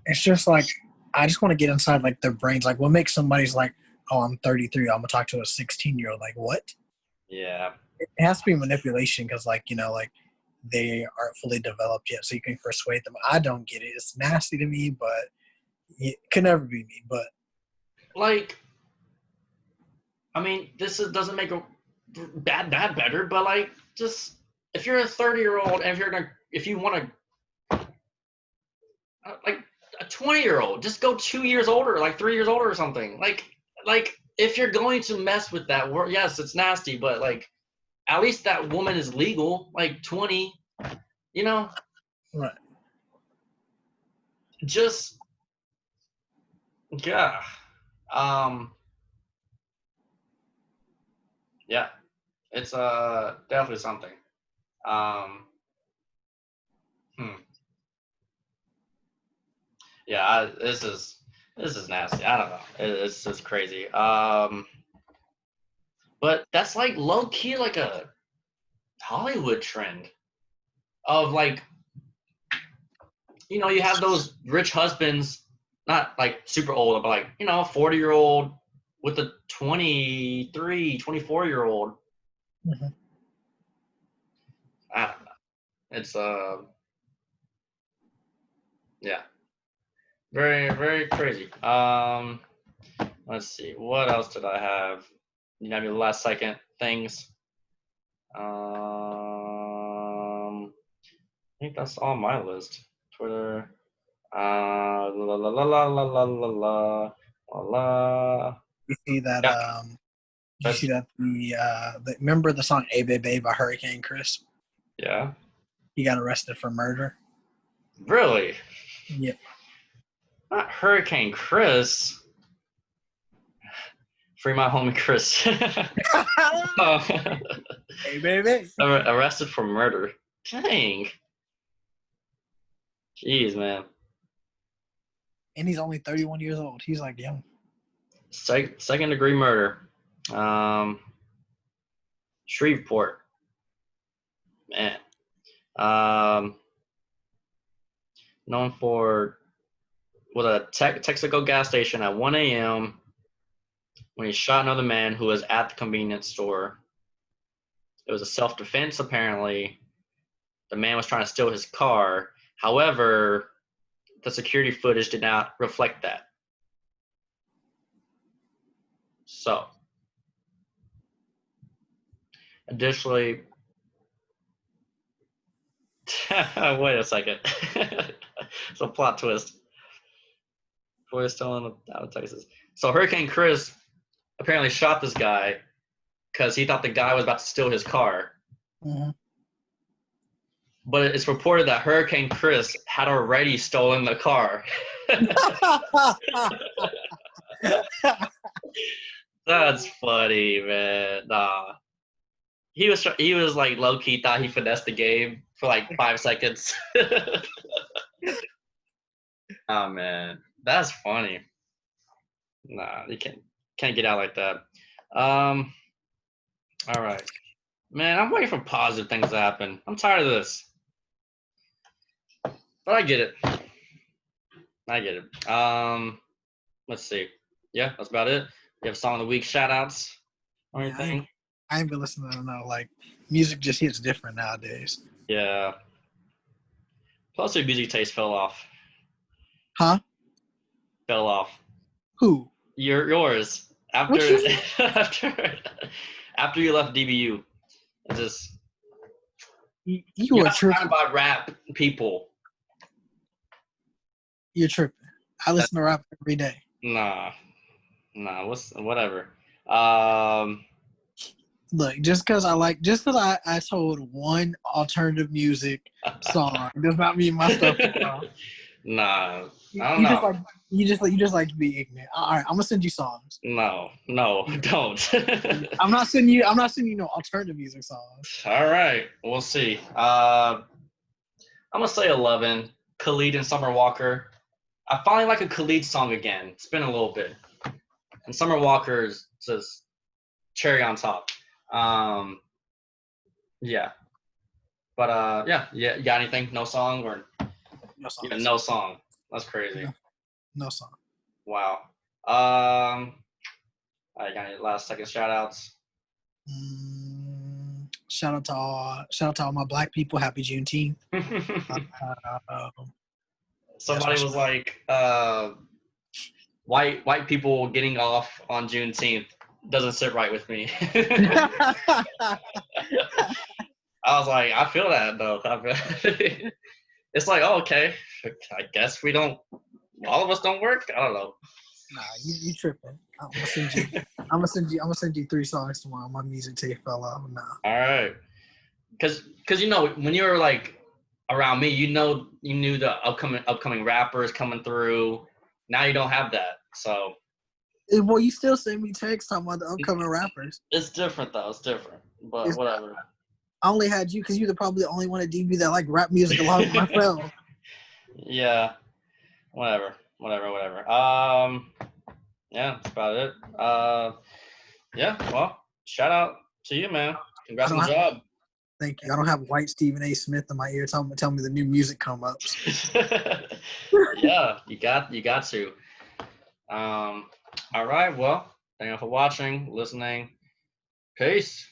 It's just like I just want to get inside like their brains. Like, what makes somebody's like, oh, I'm 33. I'm gonna talk to a 16-year-old. Like, what? Yeah. It has to be manipulation because, like, like they aren't fully developed yet, so you can persuade them. I don't get it. It's nasty to me, but it could never be me. But like, I mean, doesn't make a bad better, but like, just if you're a 30-year-old and if you want to, like a 20-year-old, just go 2 years older, like 3 years older or something. Like if you're going to mess with that word, yes, it's nasty, but like at least that woman is legal, like 20, right. Just yeah, yeah, it's definitely something. Um, hmm. Yeah, this is nasty. I don't know. It's just crazy. But that's like low key like a Hollywood trend of like, you have those rich husbands, not like super old, but like, a 40-year-old with a 23, 24-year-old. Mm-hmm. I don't know. It's yeah, very, very crazy. Let's see. What else did I have? Maybe last second things. I think that's on my list. Twitter. La la la la la la la la la. You see that? Yeah. Did you see that remember the song "Hey Baby" by Hurricane Chris? Yeah. He got arrested for murder. Really? Yep. Not Hurricane Chris. Free my homie Chris. Hey baby. Arrested for murder. Dang. Jeez, man. And he's only 31 years old. He's like young. Second degree murder. Shreveport. Man. Known for a Texaco gas station at 1 a.m. when he shot another man who was at the convenience store. It was a self-defense, apparently. The man was trying to steal his car. However, the security footage did not reflect that. So, additionally, wait a second. It's a plot twist. Boy is still out of Texas. So Hurricane Chris apparently shot this guy because he thought the guy was about to steal his car. Mm-hmm. But it's reported that Hurricane Chris had already stolen the car. That's funny, man. Nah. he was like low key thought he finessed the game for like 5 seconds. Oh man, that's funny. Nah, you can't get out like that. All right, man. I'm waiting for positive things to happen. I'm tired of this, but I get it. I get it. Let's see. Yeah, that's about it. You have a song of the week, shout outs or Yeah, anything? I ain't been listening to no like music. Just hits different nowadays. Yeah. Plus, your music taste fell off. Huh? Fell off. Who? Yours after What you? after you left DBU. It just You you are got surrounded tripping. by rap people. You're tripping. I listen to rap every day. Nah, whatever. Look, just because I told one alternative music song does not mean my stuff is wrong. Nah, I don't You just know. like you just like to be ignorant. All right, I'm gonna send you songs. No, don't. I'm not sending you no alternative music songs. All right, we'll see. I'm gonna say 11. Khalid and Summer Walker. I finally like a Khalid song again. It's been a little bit. And Summer Walker's just cherry on top. Yeah. But yeah. You got anything? No song or No songs. yeah, no song. That's crazy. No song. Wow. I got any last second shout outs? Shout out to all my black people. Happy Juneteenth. Somebody was like, white people getting off on Juneteenth doesn't sit right with me. I was like, I feel that though. It's like, oh, okay, I guess we don't. All of us don't work. I don't know. Nah, you tripping. I'm gonna send you 3 songs tomorrow. My music tape fell off. Nah. All right, because you know when you were like around me, you knew the upcoming rappers coming through. Now you don't have that, so. Well, you still send me texts talking about the upcoming rappers. It's different though. It's different, but whatever. I only had you because you're probably the only one at DB that like rap music along with myself. Yeah, whatever. Yeah, that's about it. Yeah. Well, shout out to you, man. Congrats on the job. Thank you. I don't have white Stephen A. Smith in my ear telling me the new music come ups. Yeah, you got to. All right. Well, thank you for watching, listening. Peace.